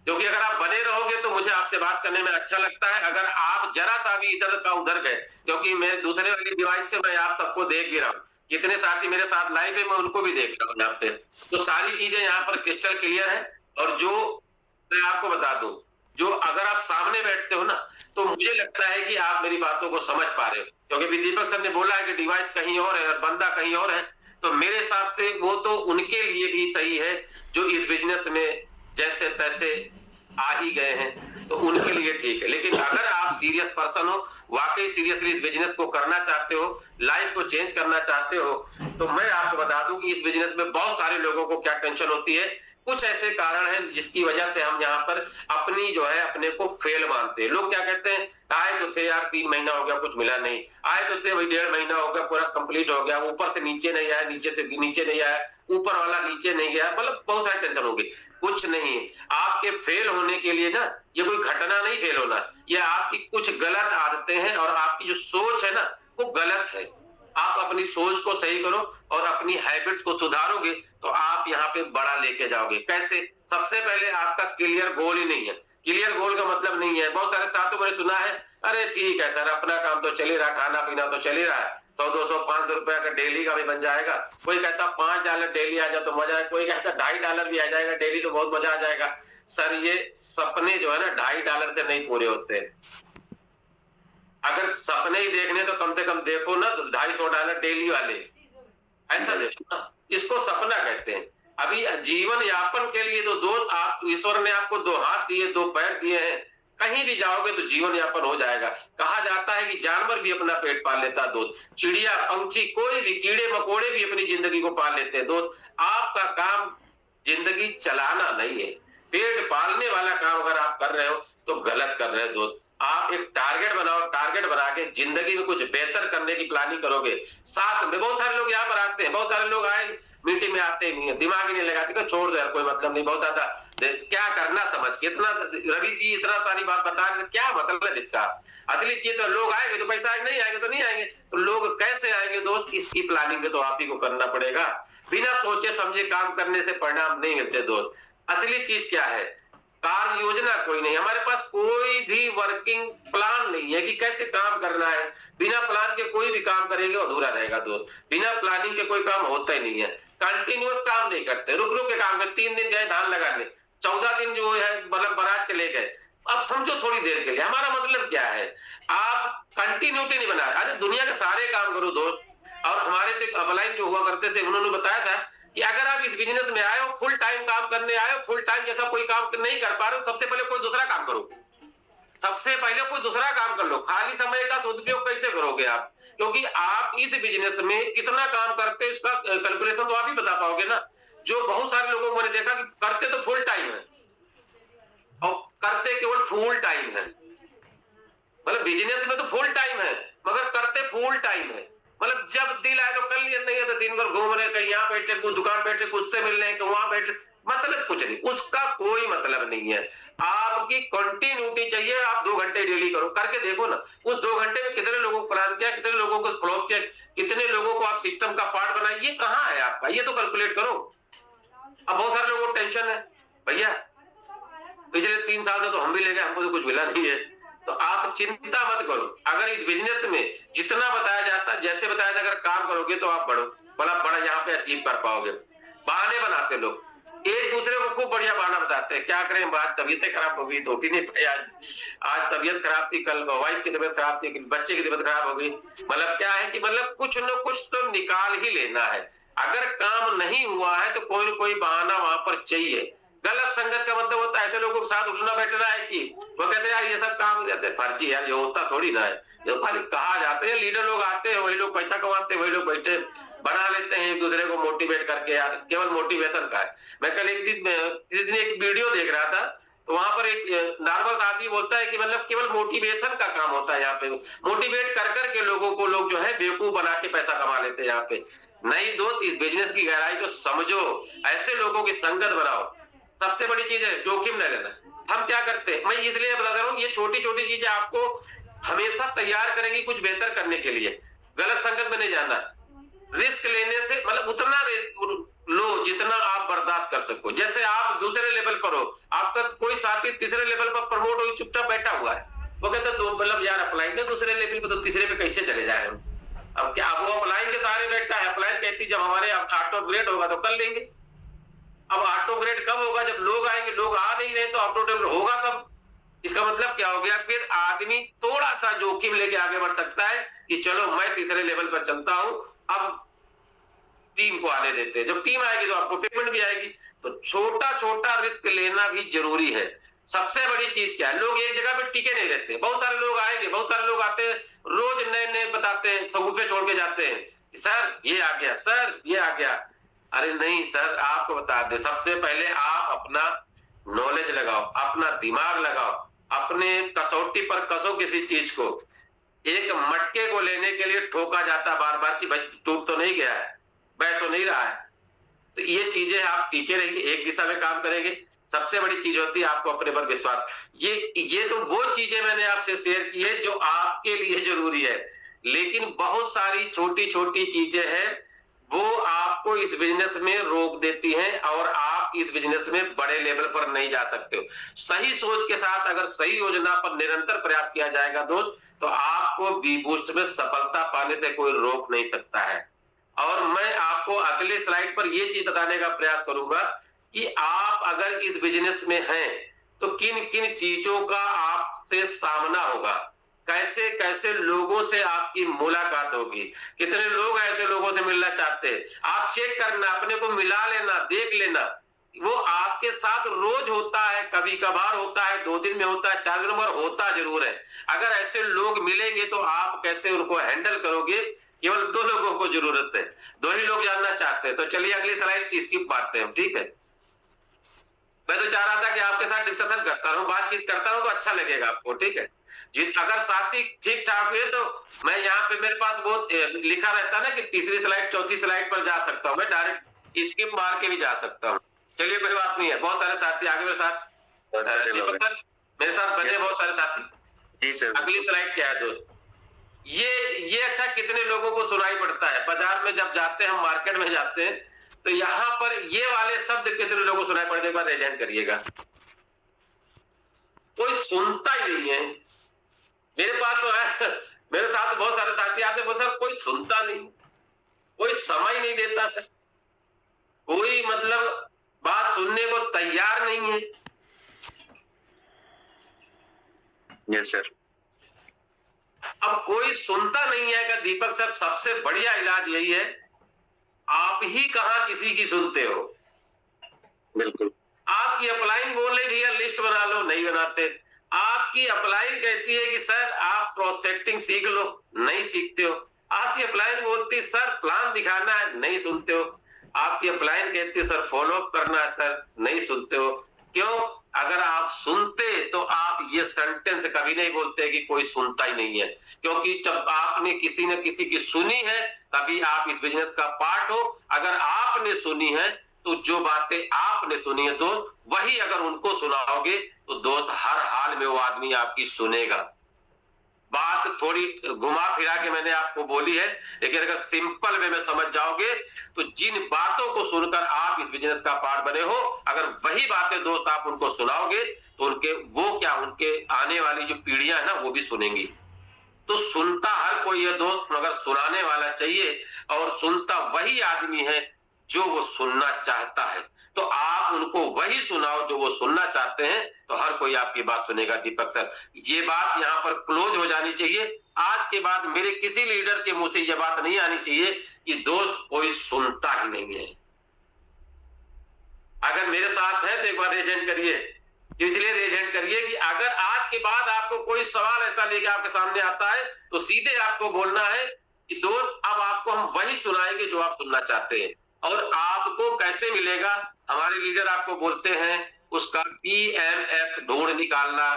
क्योंकि अगर आप बने रहोगे तो मुझे आपसे बात करने में अच्छा लगता है। अगर आप जरा सा भी इधर का उधर गए, क्योंकि मैं दूसरे वाली डिवाइस से मैं आप सबको देख भी रहा हूँ, जितने साथी मेरे साथ लाइव है मैं उनको भी देख रहा हूँ यहाँ पे, तो सारी चीजें यहाँ पर क्रिस्टल क्लियर है। और जो मैं आपको बता दूं, जो अगर आप सामने बैठते हो ना, तो मुझे लगता है कि आप मेरी बातों को समझ पा रहे हो, क्योंकि दीपक सर ने बोला है कि डिवाइस कहीं और है और बंदा कहीं और है। तो मेरे हिसाब से वो तो उनके लिए भी सही है जो इस बिजनेस में जैसे तैसे आ ही गए हैं, तो उनके लिए ठीक है। लेकिन अगर आप सीरियस पर्सन हो, वाकई सीरियसली इस बिजनेस को करना चाहते हो, लाइफ को चेंज करना चाहते हो, तो मैं आपको बता दूं कि इस बिजनेस में बहुत सारे लोगों को क्या टेंशन होती है। कुछ ऐसे कारण हैं जिसकी वजह से हम यहाँ पर अपनी जो है अपने को फेल मानते हैं। लोग क्या कहते हैं, आए तो थे यार 3 महीना हो गया कुछ मिला नहीं, आए तो थे वही 1.5 महीना हो गया पूरा कंप्लीट हो गया, ऊपर से नीचे नहीं आया, नीचे से नीचे नहीं आया, ऊपर वाला नीचे नहीं गया, मतलब बहुत सारी टेंशन होगी। कुछ नहीं, आपके फेल होने के लिए ना ये कोई घटना नहीं फेल होना, ये आपकी कुछ गलत आदतें हैं और आपकी जो सोच है ना वो गलत है। आप अपनी सोच को सही करो और अपनी हैबिट्स को सुधारोगे तो आप यहाँ पे बड़ा लेके जाओगे। कैसे? सबसे पहले आपका क्लियर गोल ही नहीं है। क्लियर गोल का मतलब नहीं है, बहुत सारे साथियों को मैंने सुना है, अरे ठीक है सर, अपना काम तो चल ही रहा, खाना पीना तो चल ही रहा है, 100-200 500 रुपया का डेली का भी बन जाएगा। कोई कहता $5 डेली आ जाए तो मजा है, कोई कहता $2.5 भी आ जाएगा डेली तो बहुत मजा आ जाएगा। सर ये सपने जो है ना $2.5 से नहीं पूरे होते। अगर सपने ही देखने तो कम से कम देखो ना तो $250 डेली वाले, ऐसा देखो ना, इसको सपना कहते हैं। अभी जीवन यापन के लिए तो दोस्त, आप ईश्वर ने आपको 2 हाथ दिए, 2 पैर दिए हैं, कहीं भी जाओगे तो जीवन यापन हो जाएगा। कहा जाता है कि जानवर भी अपना पेट पाल लेता है दोस्त, चिड़िया पंछी कोई भी, कीड़े मकोड़े भी अपनी जिंदगी को पाल लेते हैं दोस्त। आपका काम जिंदगी चलाना नहीं है, पेट पालने वाला काम अगर आप कर रहे हो तो गलत कर रहे हो दोस्त। आप एक टारगेट बनाओ, टारगेट बना के जिंदगी में कुछ बेहतर करने की प्लानिंग करोगे। साथ में बहुत सारे लोग यहाँ पर आते हैं, बहुत सारे लोग आए मीटिंग में आते नहीं है, दिमाग ही नहीं लगाते, कि छोड़ दो यार कोई मतलब नहीं, बहुत ज्यादा क्या करना समझ के, इतना रवि जी इतना सारी बात बता रहे, क्या मतलब इसका? असली चीज तो लोग आएंगे तो पैसा आएंगे, नहीं आएंगे तो नहीं आएंगे, तो लोग कैसे आएंगे दोस्त? इसकी प्लानिंग तो आप ही को करना पड़ेगा। बिना सोचे समझे काम करने से परिणाम नहीं मिलते दोस्त। असली चीज क्या है? कार्य योजना कोई नहीं, हमारे पास कोई भी वर्किंग प्लान नहीं है कि कैसे काम करना है। बिना प्लान के कोई भी काम करेंगे अधूरा रहेगा दोस्त। बिना प्लानिंग के कोई काम होता ही नहीं है। कंटिन्यूअस काम नहीं करते, रुक रुक के काम करते। 3 दिन गए धान लगाने, 14 दिन जो है मतलब बारात चले गए। अब समझो थोड़ी देर के लिए, हमारा मतलब क्या है? आप कंटिन्यूटी नहीं बना। अरे दुनिया के सारे काम करो दोस्त। और हमारे तो अपलाइन जो हुआ करते थे, उन्होंने बताया था कि अगर आप इस बिजनेस में आए हो, फुल टाइम काम करने आए हो, फुल टाइम जैसा कोई काम नहीं कर पा रहे हो, सबसे पहले कोई दूसरा काम करो। सबसे पहले कोई दूसरा काम कर लो। खाली समय का सदुपयोग कैसे करोगे आप? क्योंकि आप इस बिजनेस में कितना काम करते हैं इसका कैलकुलेशन तो आप ही बता पाओगे ना। जो बहुत सारे लोगों को मैंने देखा कि करते तो फुल टाइम है और करते केवल फुल टाइम है। मतलब बिजनेस में तो फुल टाइम है मगर करते फुल टाइम है। मतलब जब दिल आए तो कर लिया, नहीं है तो दिन भर घूम रहे, कहीं यहाँ बैठे, कुछ दुकान बैठे, कुछ से मिल रहे, कहीं वहां बैठे, मतलब कुछ नहीं, उसका कोई मतलब नहीं है। आपकी कंटिन्यूटी चाहिए। आप 2 घंटे डेली करो, करके देखो ना उस 2 घंटे में कितने लोगों को प्लान किया, कितने लोगों को फ्लॉप किया, कितने लोगों को आप सिस्टम का पार्ट बनाए, ये कहाँ है आपका? ये तो कैलकुलेट करो। अब बहुत सारे लोगों को टेंशन है, भैया पिछले 3 साल से तो हम भी ले गए, हमको तो कुछ मिला नहीं है। तो आप चिंता मत करो। अगर इस बिजनेस में जितना बताया जाता है, जैसे बताया जाता, अगर काम करोगे तो आप बड़ा बड़ा यहाँ पे अचीव कर पाओगे। बहाने बनाते लोग, एक दूसरे को खूब बढ़िया बहाना बताते हैं, क्या करें आज तबीयतें खराब हो गई तो उठी नहीं पाई, आज तबीयत खराब थी, कल वाइफ की तबीयत खराब थी, बच्चे की तबीयत खराब हो गई। मतलब क्या है कि मतलब कुछ न कुछ तो निकाल ही लेना है। अगर काम नहीं हुआ है तो कोई न कोई बहाना वहां पर चाहिए। गलत संगत का मतलब होता है ऐसे लोगों के साथ उठना बैठना है कि वो कहते हैं यार ये सब काम जाते फर्जी यार, ये होता थोड़ी ना है, जो खाली कहा जाते हैं। लीडर लोग आते हैं, वही लोग पैसा कमाते हैं, वही लोग बैठे बना लेते हैं एक दूसरे को मोटिवेट करके। यार केवल मोटिवेशन का है। मैं कल एक दिन एक वीडियो देख रहा था, तो वहां पर एक नॉर्मल आदमी बोलता है कि मतलब केवल मोटिवेशन का काम होता है यहाँ पे, मोटिवेट कर करके लोगों को लोग जो है बेवकूफ बना के पैसा कमा लेते हैं यहाँ पे। नहीं दोस्त, इस बिजनेस की गहराई को समझो, ऐसे लोगों की संगत बनाओ। सबसे बड़ी चीज है जोखिम न लेना। हम क्या करते हैं, मैं इसलिए बता रहा हूँ, ये छोटी छोटी चीजें आपको हमेशा तैयार करेंगी कुछ बेहतर करने के लिए। गलत संगत में नहीं जाना। रिस्क लेने से मतलब उतना लो जितना आप बर्दाश्त कर सको। जैसे आप दूसरे लेवल पर हो, आपका कोई साथी तीसरे लेवल पर प्रमोट हो, चुपचाप बैठा हुआ है, वो कहता है मतलब यार अप्लाई ना दूसरे लेवल पर, तो तीसरे पे कैसे चले जाए हम? अब क्या वो अप्लाइन के सहारे बैठता है? अप्लाइन कहती जब हमारे ऑटो ग्रेड होगा तो कर लेंगे। अब ऑटो ग्रेड कब होगा? जब लोग आएंगे। लोग आ नहीं रहे तो ऑटो ग्रेड होगा कब? इसका मतलब क्या हो गया? फिर आदमी थोड़ा सा जोखिम लेके आगे बढ़ सकता है कि चलो मैं तीसरे लेवल पर चलता हूं, अब टीम को आने देते हैं। जब टीम आएगी तो आपको पेमेंट भी आएगी। तो छोटा छोटा रिस्क लेना भी जरूरी है। सबसे बड़ी चीज क्या है, लोग एक जगह पे टिके नहीं रहते। बहुत सारे लोग आएंगे, बहुत सारे लोग आते हैं, रोज नए नए बताते हैं, सबूफे छोड़ के जाते हैं, सर ये आ गया, सर ये आ गया। अरे नहीं सर, आपको बता दे, सबसे पहले आप अपना नॉलेज लगाओ, अपना दिमाग लगाओ, अपने कसौटी पर कसो किसी चीज को। एक मटके को लेने के लिए ठोका जाता बार बार कि भाई टूट तो नहीं गया है, बैठ तो नहीं रहा है। तो ये चीजें आप टिके रहेंगे, एक दिशा में काम करेंगे। सबसे बड़ी चीज होती है आपको अपने पर विश्वास। ये तो वो चीजें मैंने आपसे शेयर की है जो आपके लिए जरूरी है। लेकिन बहुत सारी छोटी छोटी चीजें हैं वो आपको इस बिजनेस में रोक देती हैं और आप इस बिजनेस में बड़े लेवल पर नहीं जा सकते हो। सही सोच के साथ अगर सही योजना पर निरंतर प्रयास किया जाएगा दोस्त, तो आपको बी बूस्ट में सफलता पाने से कोई रोक नहीं सकता है। और मैं आपको अगले स्लाइड पर ये चीज बताने का प्रयास करूंगा कि आप अगर इस बिजनेस में हैं तो किन किन चीजों का आपसे सामना होगा, कैसे कैसे लोगों से आपकी मुलाकात होगी, कितने लोग ऐसे लोगों से मिलना चाहते हैं। आप चेक करना, अपने को मिला लेना, देख लेना, वो आपके साथ रोज होता है, कभी कभार होता है, 2 दिन में होता है, 4 दिन में होता जरूर है। अगर ऐसे लोग मिलेंगे तो आप कैसे उनको हैंडल करोगे, केवल 2 लोगों को जरूरत है, 2 ही लोग जानना चाहते हैं। तो चलिए अगली स्लाइड स्किप मारते हैं, ठीक है। मैं तो चाह रहा था कि आपके साथ डिस्कशन करता रहूं, बातचीत करता रहूं तो अच्छा लगेगा आपको, ठीक है। जी, अगर साथी ठीक ठाक हुए तो मैं यहाँ पे मेरे पास बहुत लिखा रहता है ना कि तीसरी स्लाइड चौथी स्लाइड पर जा सकता हूँ, मैं डायरेक्ट स्किप मार के भी जा सकता हूँ। चलिए कोई बात नहीं है, बहुत सारे साथी आगे मेरे साथ मेरे साथ बने बहुत सारे साथी। जी सर। अगली स्लाइड क्या है दोस्त, ये अच्छा कितने लोगों को सुनाई पड़ता है बाजार में जब जाते हैं, हम मार्केट में जाते हैं तो यहाँ पर ये वाले शब्द कितने लोगों को सुनाई पड़ने के बाद रेज हैंड करिएगा। कोई सुनता ही नहीं है। मेरे पास तो है, मेरे साथ बहुत सारे साथी आते हैं, सर कोई सुनता नहीं, कोई समय नहीं देता सर, कोई मतलब बात सुनने को तैयार नहीं है। Yes sir. अब कोई सुनता नहीं है का दीपक सर, सबसे बढ़िया इलाज यही है, आप ही कहां किसी की सुनते हो। बिल्कुल। आपकी अपलाइन बोल रही भैया लिस्ट बना लो, नहीं बनाते। आपकी अपलाइन कहती है कि सर आप प्रोस्पेक्टिंग सीख लो, नहीं सीखते हो। आपकी अपलाइन बोलती सर प्लान दिखाना है, नहीं सुनते हो। आपकी अपलाइन कहती है सर फॉलो अप करना है, सर नहीं सुनते हो। क्यों? अगर आप सुनते तो आप ये सेंटेंस कभी नहीं बोलते कि कोई सुनता ही नहीं है, क्योंकि जब आपने किसी न किसी की सुनी है तभी आप इस बिजनेस का पार्ट हो। अगर आपने सुनी है तो जो बातें आपने सुनी है दोस्त, वही अगर उनको सुनाओगे तो दोस्त हर हाल में वो आदमी आपकी सुनेगा। बात थोड़ी घुमा फिरा के मैंने आपको बोली है, लेकिन अगर सिंपल वे में समझ जाओगे तो जिन बातों को सुनकर आप इस बिजनेस का पार्ट बने हो, अगर वही बातें दोस्त आप उनको सुनाओगे तो उनके आने वाली जो पीढ़ियां है ना वो भी सुनेंगी। तो सुनता हर कोई है दोस्त, मगर सुनाने वाला चाहिए, और सुनता वही आदमी है जो वो सुनना चाहता है। तो आप उनको वही सुनाओ जो वो सुनना चाहते हैं, तो हर कोई आपकी बात सुनेगा। दीपक सर, ये बात यहाँ पर क्लोज हो जानी चाहिए। आज के बाद मेरे किसी लीडर के मुंह से ये बात नहीं आनी चाहिए कि दोस्त कोई सुनता ही नहीं है। अगर मेरे साथ है तो एक बार रेज हैंड करिए, इसलिए रेज हैंड करिए कि अगर आज के बाद आपको कोई सवाल ऐसा लेके आपके सामने आता है तो सीधे आपको बोलना है कि दोस्त अब आपको हम वही सुनाएंगे जो आप सुनना चाहते हैं। और आपको कैसे मिलेगा? हमारे लीडर आपको बोलते हैं उसका PMF ढूंढ निकालना,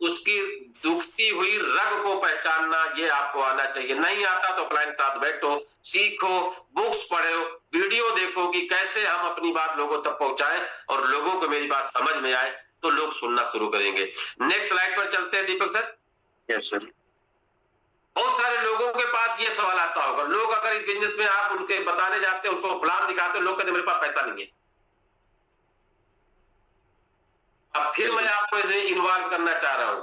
उसकी दुखती हुई रग को पहचानना, ये आपको आना चाहिए। नहीं आता तो अपने साथ बैठो, सीखो, बुक्स पढ़ो, वीडियो देखो कि कैसे हम अपनी बात लोगों तक पहुंचाएं और लोगों को मेरी बात समझ में आए, तो लोग सुनना शुरू करेंगे। नेक्स्ट स्लाइड पर चलते हैं दीपक सर। Yes sir. बहुत सारे लोगों के पास ये सवाल आता होगा, लोग अगर इस बिजनेस में आप उनके बताने जाते हैं, उनको प्लान दिखाते हैं, लोग कहते मेरे पास पैसा नहीं है। अब फिर मैं आपको इसे इन्वॉल्व करना चाह रहा हूं।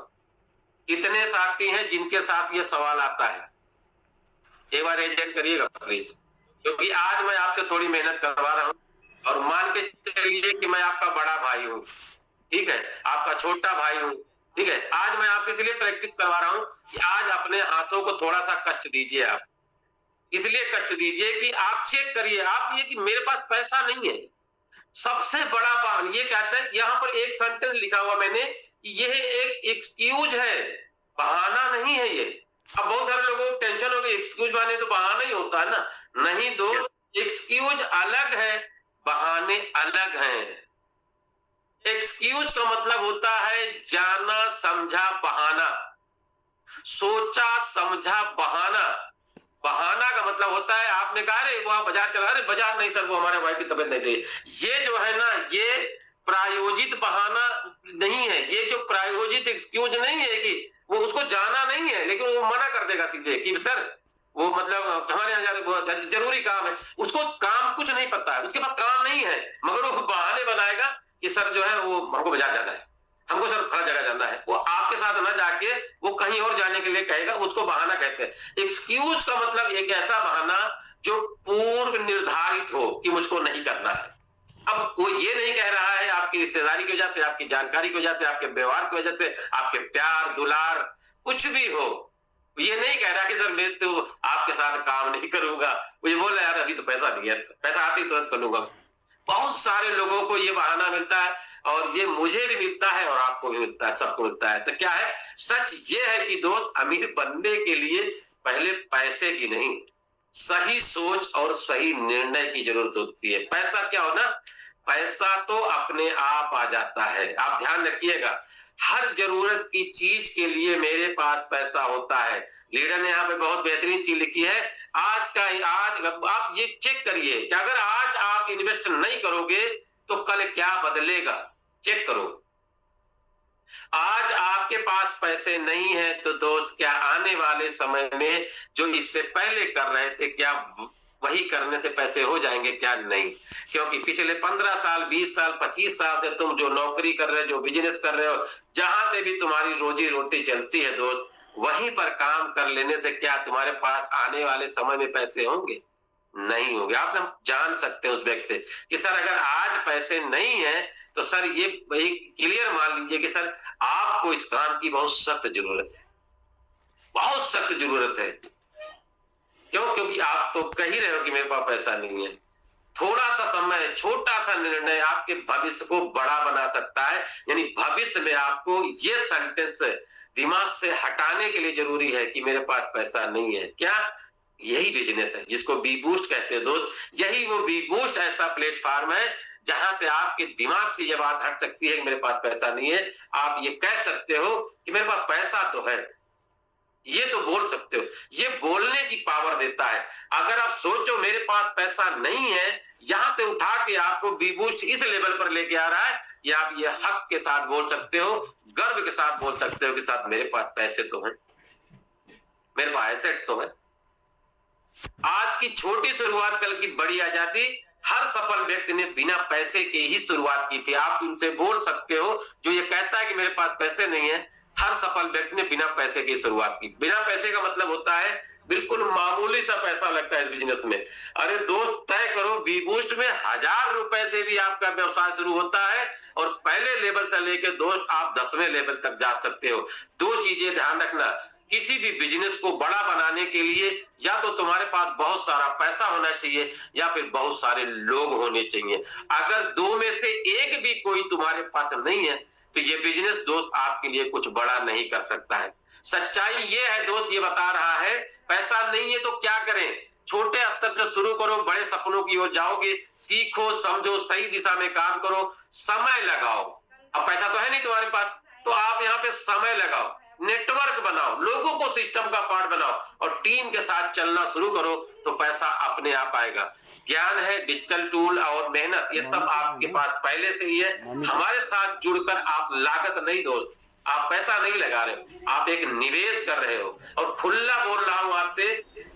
कितने साथी हैं जिनके साथ ये सवाल आता है? एक बार एजेंट करिएगा प्लीज, क्योंकि आज मैं आपसे थोड़ी मेहनत करवा रहा हूं। और मान के चलिए कि मैं आपका बड़ा भाई हूं, ठीक है, आपका छोटा भाई हूं, ठीक है। आज मैं आपसे इसलिए प्रैक्टिस करवा रहा हूं कि आज अपने हाथों को थोड़ा सा कष्ट दीजिए। आप इसलिए कष्ट दीजिए कि आप चेक करिए, आप ये कि मेरे पास पैसा नहीं है। सबसे बड़ा बहाना ये कहता है, यहां पर एक सेंटेंस लिखा हुआ मैंने, यह एक एक्सक्यूज है, बहाना नहीं है ये। अब बहुत सारे लोगों को टेंशन हो गई, एक्सक्यूज माने तो बहाना ही होता है ना। नहीं दोस्त, एक्सक्यूज अलग है, बहाने अलग हैं। एक्सक्यूज का मतलब होता है जाना समझा बहाना, सोचा समझा बहाना। बहाना का मतलब होता है आपने कहा रे वो बाजार चला रहे, बाजार नहीं सर वो हमारे भाई की तबीयत नहीं सही। ये जो है ना, ये प्रायोजित बहाना नहीं है। ये जो प्रायोजित एक्सक्यूज नहीं है कि वो उसको जाना नहीं है, लेकिन वो मना कर देगा सीधे कि सर वो मतलब हमारे यहाँ जरूरी काम है, उसको काम कुछ नहीं पता है, उसके पास काम नहीं है, मगर वो बहाने बनाएगा कि सर जो है वो हमको बाजार जाना है, हमको सर फला जगह जाना है। वो आपके साथ ना जाके वो कहीं और जाने के लिए कहेगा, उसको बहाना कहते हैं। एक्सक्यूज का मतलब एक ऐसा बहाना जो पूर्व निर्धारित हो कि मुझको नहीं करना है। अब वो ये नहीं कह रहा है आपकी रिश्तेदारी की वजह से, आपकी जानकारी की वजह से, आपके व्यवहार की वजह से, आपके प्यार दुलार कुछ भी हो, ये नहीं कह रहा कि सर मैं तो आपके साथ काम नहीं करूंगा, मुझे बोल रहा यार अभी तो पैसा नहीं है, पैसा आते ही तुरंत कर लूंगा। बहुत सारे लोगों को ये बहाना मिलता है, और ये मुझे भी मिलता है और आपको भी मिलता है, सबको मिलता है। तो क्या है, सच ये है कि दोस्त, अमीर बनने के लिए पहले पैसे की नहीं, सही सोच और सही निर्णय की जरूरत होती है। पैसा क्या हो ना, पैसा तो अपने आप आ जाता है। आप ध्यान रखिएगा, हर जरूरत की चीज के लिए मेरे पास पैसा होता है। लीडर ने यहाँ पे बहुत बेहतरीन चीज लिखी है, आज आप ये चेक करिए कि अगर आज आप इन्वेस्ट नहीं करोगे तो कल क्या बदलेगा। चेक करो, आज आपके पास पैसे नहीं है तो दोस्त क्या आने वाले समय में जो इससे पहले कर रहे थे, क्या वही करने से पैसे हो जाएंगे? क्या नहीं। क्योंकि पिछले 15 साल 20 साल 25 साल से तुम जो नौकरी कर रहे हो, जो बिजनेस कर रहे हो, जहां से भी तुम्हारी रोजी रोटी चलती है दोस्त, वहीं पर काम कर लेने से क्या तुम्हारे पास आने वाले समय में पैसे होंगे? नहीं होंगे। आप ना जान सकते हो उस व्यक्ति से कि सर अगर आज पैसे नहीं है तो सर ये क्लियर मान लीजिए कि सर आपको इस काम की बहुत सख्त जरूरत है, बहुत सख्त जरूरत है। क्यों? क्योंकि आप तो कह ही रहे हो कि मेरे पास पैसा नहीं है। थोड़ा सा समय, छोटा सा निर्णय आपके भविष्य को बड़ा बना सकता है। यानी भविष्य में आपको ये सेंटेंस दिमाग से हटाने के लिए जरूरी है कि मेरे पास पैसा नहीं है। क्या? यही बिजनेस है जिसको बी बूस्ट कहते हैं दोस्त। यही वो बी बूस्ट ऐसा प्लेटफॉर्म है जहां से आपके दिमाग से ये बात हट सकती है कि मेरे पास पैसा नहीं है। आप ये कह सकते हो कि मेरे पास पैसा तो है, ये तो बोल सकते हो। ये बोलने की पावर देता है। अगर आप सोचो मेरे पास पैसा नहीं है, यहां से उठा के आपको बी बूस्ट इस लेवल पर लेके आ रहा है, या आप ये हक के साथ बोल सकते हो, गर्व के साथ बोल सकते हो कि साथ मेरे पास पैसे तो हैं, मेरे पास एसेट तो है। आज की छोटी शुरुआत कल की बड़ी आजादी। हर सफल व्यक्ति ने बिना पैसे के ही शुरुआत की थी। आप उनसे बोल सकते हो जो ये कहता है कि मेरे पास पैसे नहीं है, हर सफल व्यक्ति ने बिना पैसे की शुरुआत की। बिना पैसे का मतलब होता है बिल्कुल मामूली सा पैसा लगता है इस बिजनेस में। अरे दोस्त तय करो, बी बूस्ट में 1000 रुपए से भी आपका व्यवसाय शुरू होता है, और पहले लेवल से लेकर दोस्त आप 10वें लेवल तक जा सकते हो। दो चीजें ध्यान रखना, किसी भी बिजनेस को बड़ा बनाने के लिए या तो तुम्हारे पास बहुत सारा पैसा होना चाहिए या फिर बहुत सारे लोग होने चाहिए। अगर दो में से एक भी कोई तुम्हारे पास नहीं है तो ये बिजनेस दोस्त आपके लिए कुछ बड़ा नहीं कर सकता है। सच्चाई ये है दोस्त, ये बता रहा है पैसा नहीं है तो क्या करें। छोटे स्तर से शुरू करो, बड़े सपनों की ओर जाओगे। सीखो, समझो, सही दिशा में काम करो, समय लगाओ। अब पैसा तो है नहीं तुम्हारे पास, तो आप यहाँ पे समय लगाओ, नेटवर्क बनाओ, लोगों को सिस्टम का पार्ट बनाओ और टीम के साथ चलना शुरू करो तो पैसा अपने आप आएगा। ज्ञान है, डिजिटल टूल और मेहनत, ये सब आपके पास पहले से ही है। हमारे साथ जुड़कर आप लागत नहीं दोस्त, आप पैसा नहीं लगा रहे हो, आप एक निवेश कर रहे हो। और खुला बोल रहा हूं आपसे,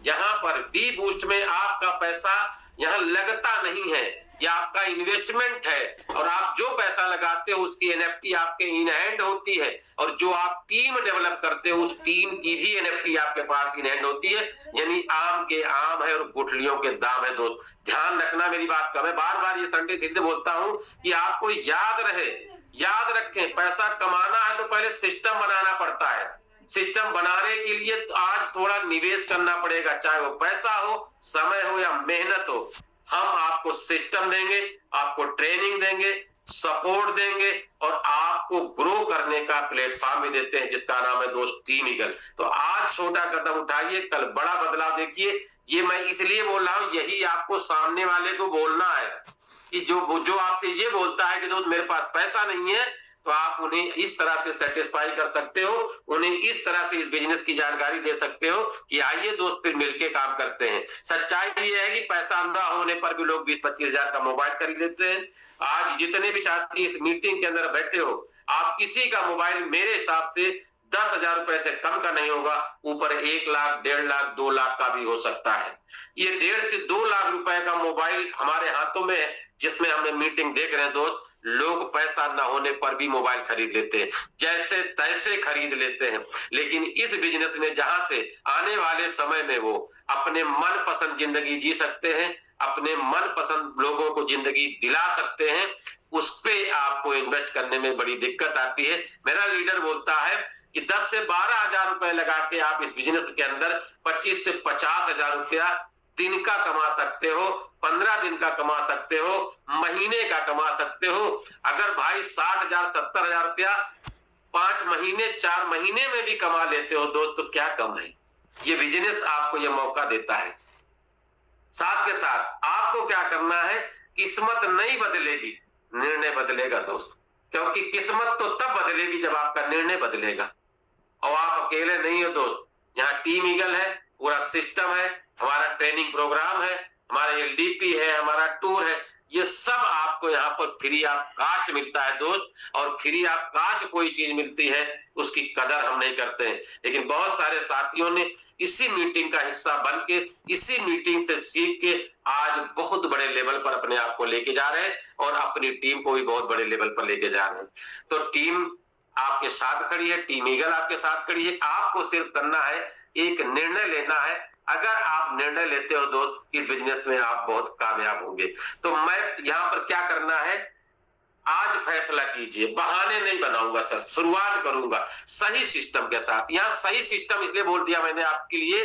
यहाँ पर बी बूस्ट में आपका पैसा यहाँ लगता नहीं है, ये आपका इन्वेस्टमेंट है। और आप जो पैसा लगाते हो उसकी एनएफटी आपके इन हैंड होती है, और जो आप टीम डेवलप करते हो उस टीम की भी एनएफटी आपके पास इन हैंड होती है। यानी आम के आम है और गुठलियों के दाम है दोस्त। ध्यान रखना मेरी बात का, मैं बार बार ये सेंटेंस इसलिए बोलता हूं कि आपको याद रहे, याद रखें, पैसा कमाना है तो पहले सिस्टम बनाना पड़ता है। सिस्टम बनाने के लिए तो आज थोड़ा निवेश करना पड़ेगा, चाहे वो पैसा हो, समय हो या मेहनत हो। हम आपको सिस्टम देंगे, आपको ट्रेनिंग देंगे, सपोर्ट देंगे और आपको ग्रो करने का प्लेटफॉर्म भी देते हैं जिसका नाम है दोस्त टीम ईगल। तो आज छोटा कदम उठाइए, कल बड़ा बदलाव देखिए। ये मैं इसलिए बोल रहा हूं, यही आपको सामने वाले को बोलना है कि जो आपसे ये बोलता है कि दोस्त मेरे पास पैसा नहीं है, तो आप उन्हें इस तरह से सेटिस्फाई कर सकते हो, उन्हें इस तरह से इस बिजनेस की जानकारी दे सकते हो कि आइए दोस्त फिर मिलके काम करते हैं। सच्चाई ये है कि पैसा ना होने पर भी लोग 20-25 हजार का मोबाइल खरीद लेते हैं। आज जितने भी साथी इस मीटिंग के अंदर बैठे हो, आप किसी का मोबाइल मेरे हिसाब से 10,000 रुपए से कम का नहीं होगा, ऊपर 1 लाख, 1.5 लाख, 2 लाख का भी हो सकता है। ये 1.5 से 2 लाख रुपए का मोबाइल हमारे हाथों में है, जिसमें हमने मीटिंग देख रहे हैं दोस्त, लोग पैसा न होने पर भी मोबाइल खरीद लेते हैं, जैसे तैसे खरीद लेते हैं। लेकिन इस बिजनेस में जहां से आने वाले समय में वो अपने मनपसंद जिंदगी जी सकते हैं, अपने मनपसंद लोगों को जिंदगी दिला सकते हैं, उस पे आपको इन्वेस्ट करने में बड़ी दिक्कत आती है। मेरा लीडर बोलता है कि 10 से 12,000 रुपए लगा के आप इस बिजनेस के अंदर 25 से 50,000 रुपया दिन का कमा सकते हो, 15 दिन का कमा सकते हो, महीने का कमा सकते हो। अगर भाई 60,000, 70,000 रुपया 5 महीने, 4 महीने में भी कमा लेते हो दोस्त, तो क्या कम है। ये बिजनेस आपको ये मौका देता है। साथ के साथ आपको क्या करना है, किस्मत नहीं बदलेगी, निर्णय बदलेगा दोस्त, क्योंकि किस्मत तो तब बदलेगी जब आपका निर्णय बदलेगा। और आप अकेले नहीं हो दोस्त, यहाँ टीम ईगल है, पूरा सिस्टम है, हमारा ट्रेनिंग प्रोग्राम है, हमारा एलडीपी है, हमारा टूर है, ये सब आपको यहाँ पर फ्री ऑफ कास्ट मिलता है दोस्त। और फ्री ऑफ कास्ट कोई चीज मिलती है उसकी कदर हम नहीं करते हैं, लेकिन बहुत सारे साथियों ने इसी मीटिंग का हिस्सा बन के, इसी मीटिंग से सीख के आज बहुत बड़े लेवल पर अपने आप को लेके जा रहे हैं और अपनी टीम को भी बहुत बड़े लेवल पर लेके जा रहे हैं। तो टीम आपके साथ खड़ी है, टीम ईगल आपके साथ खड़ी है। आपको सिर्फ करना है, एक निर्णय लेना है। अगर आप निर्णय लेते हो दोस्त, इस बिजनेस में आप बहुत कामयाब होंगे। तो मैं यहाँ पर क्या करना है, आज फैसला कीजिए, बहाने नहीं बनाऊंगा सर, शुरुआत करूंगा सही सिस्टम के साथ। यहाँ सही सिस्टम इसलिए बोल दिया मैंने आपके लिए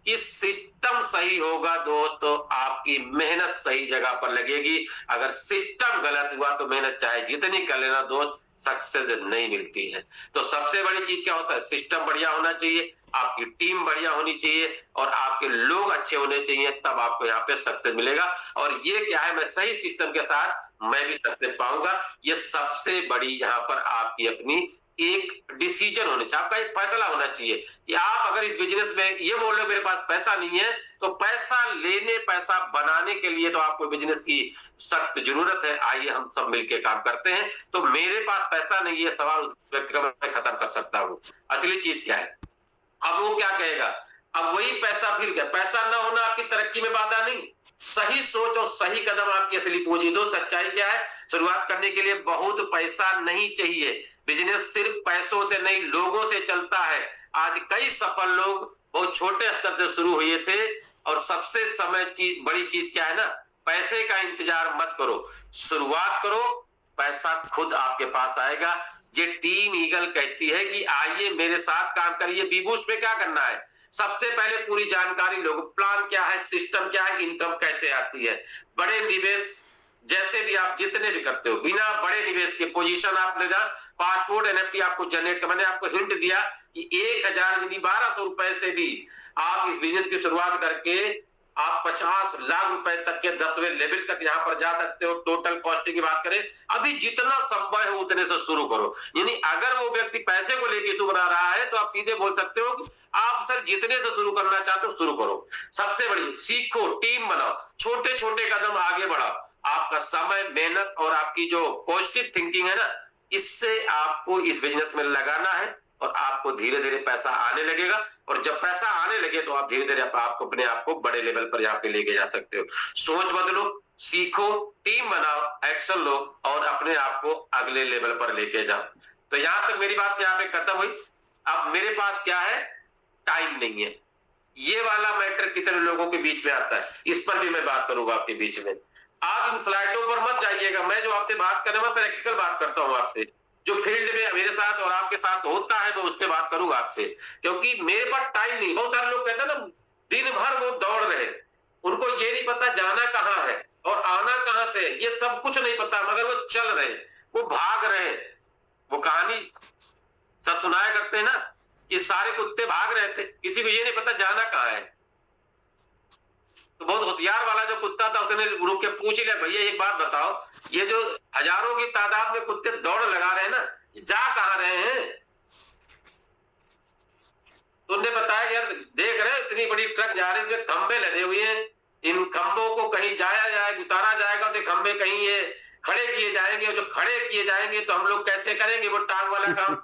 कि सिस्टम सही होगा दोस्त तो आपकी मेहनत सही जगह पर लगेगी। अगर सिस्टम गलत हुआ तो मेहनत चाहे जितनी कर लेना दोस्त, सक्सेस नहीं मिलती है। तो सबसे बड़ी चीज क्या होता है, सिस्टम बढ़िया होना चाहिए, आपकी टीम बढ़िया होनी चाहिए और आपके लोग अच्छे होने चाहिए, तब आपको यहाँ पे सक्सेस मिलेगा। और ये क्या है, मैं सही सिस्टम के साथ मैं भी सक्सेस पाऊंगा। ये सबसे बड़ी यहाँ पर आपकी अपनी एक डिसीजन होनी चाहिए, आपका एक फैसला होना चाहिए कि आप अगर इस बिजनेस में ये बोल रहे हो मेरे पास पैसा नहीं है, तो पैसा लेने, पैसा बनाने के लिए तो आपको बिजनेस की सख्त जरूरत है। आइए हम सब मिलकर काम करते हैं। तो मेरे पास पैसा नहीं है, सवाल उस व्यक्ति का मैं खत्म कर सकता हूँ। असली चीज क्या है, अब वो क्या कहेगा, अब वही पैसा फिर क्या, पैसा ना होना आपकी तरक्की में बाधा नहीं, सही सोच और सही कदम आपकी असली पूंजी। दो सच्चाई क्या है, शुरुआत करने के लिए बहुत पैसा नहीं चाहिए। बिजनेस सिर्फ पैसों से नहीं, लोगों से चलता है। आज कई सफल लोग बहुत छोटे स्तर से शुरू हुए थे। और सबसे बड़ी चीज क्या है ना, पैसे का इंतजार मत करो, शुरुआत करो, पैसा खुद आपके पास आएगा। ये टीम ईगल कहती है कि आइए मेरे साथ काम करिए। बीबूस्ट पे क्या करना है, सबसे पहले पूरी जानकारी लो, प्लान क्या है, सिस्टम क्या है, इनकम कैसे आती है। बड़े निवेश जैसे भी आप जितने भी करते हो, बिना बड़े निवेश के पोजीशन आप लेना, पासपोर्ट एनएफटी आपको जनरेट कर, मैंने आपको हिंट दिया कि 1,000 यानी 1,200 रुपए से भी आप इस बिजनेस की शुरुआत करके आप 50 लाख रुपए तक के 10वें लेवल तक यहाँ पर जा सकते हो। टोटल कॉस्टिंग की बात करें, अभी जितना संभव है उतने से शुरू करो। यानी अगर वो व्यक्ति पैसे को लेके शुरू कर रहा है तो आप सीधे बोल सकते हो कि आप सर जितने से शुरू करना चाहते हो शुरू करो। सबसे बड़ी सीखो, टीम बनाओ, छोटे छोटे कदम आगे बढ़ाओ। आपका समय, मेहनत और आपकी जो पॉजिटिव थिंकिंग है ना, इससे आपको इस बिजनेस में लगाना है और आपको धीरे धीरे पैसा आने लगेगा। और जब पैसा आने लगे तो आप धीरे धीरे आपको अपने आप को बड़े लेवल पर यहाँ पे लेके जा सकते हो। सोच बदलो, सीखो, टीम बनाओ, एक्शन लो और अपने आप को अगले लेवल पर लेके जाओ। तो यहाँ तक मेरी बात यहाँ पे खत्म हुई। अब मेरे पास क्या है, टाइम नहीं है। ये वाला मैटर कितने लोगों के बीच में आता है, इस पर भी मैं बात करूंगा आपके बीच में। आप इन स्लाइडों पर मत जाइएगा, मैं जो आपसे बात कर रहा हूं प्रैक्टिकल बात करता हूं आपसे, जो फील्ड में मेरे साथ और आपके साथ होता है मैं उस पर बात करूंगा आपसे, क्योंकि मेरे पास टाइम नहीं। बहुत सारे लोग कहते हैं ना, दिन भर वो दौड़ रहे, उनको ये नहीं पता जाना कहाँ है और आना कहाँ से, ये सब कुछ नहीं पता, मगर वो चल रहे, वो भाग रहे। वो कहानी सब सुनाया करते हैं ना कि सारे कुत्ते भाग रहे थे, किसी को ये नहीं पता जाना कहाँ है। तो बहुत होशियार वाला जो कुत्ता था उसने रुक के पूछ लिया, भैया एक बात बताओ, ये जो हजारों की तादाद में कुत्ते दौड़ लगा रहे हैं ना, जा कहाँ रहे हैं। तो उन्होंने बताया यार देख रहे इतनी बड़ी ट्रक जा रही है, खंबे लगे हुए हैं, इन खंभों को कहीं जाया जाएगा, उतारा जाएगा तो खंबे कहीं ये खड़े किए जाएंगे, और जो खड़े किए जाएंगे तो हम लोग कैसे करेंगे वो टांग वाला काम।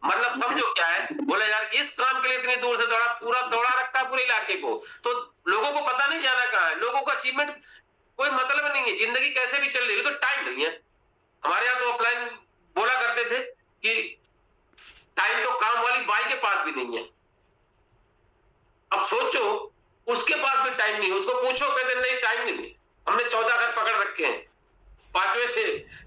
मतलब समझो क्या है, बोला यार इस काम के लिए इतनी दूर से दौड़ा, पूरा दौड़ा रखा है पूरे इलाके को, तो लोगों को पता नहीं जाना कहाँ है, लोगों का अचीवमेंट कोई मतलब नहीं है, जिंदगी कैसे भी चल रही है, तो टाइम नहीं है। हमारे यहाँ तो ऑफलाइन बोला करते थे कि टाइम तो काम वाली बाई के पास भी नहीं है। अब सोचो उसके पास भी टाइम नहीं है, उसको पूछो कहते नहीं टाइम नहीं है, हमने 14 घर पकड़ रखे हैं, 5वें से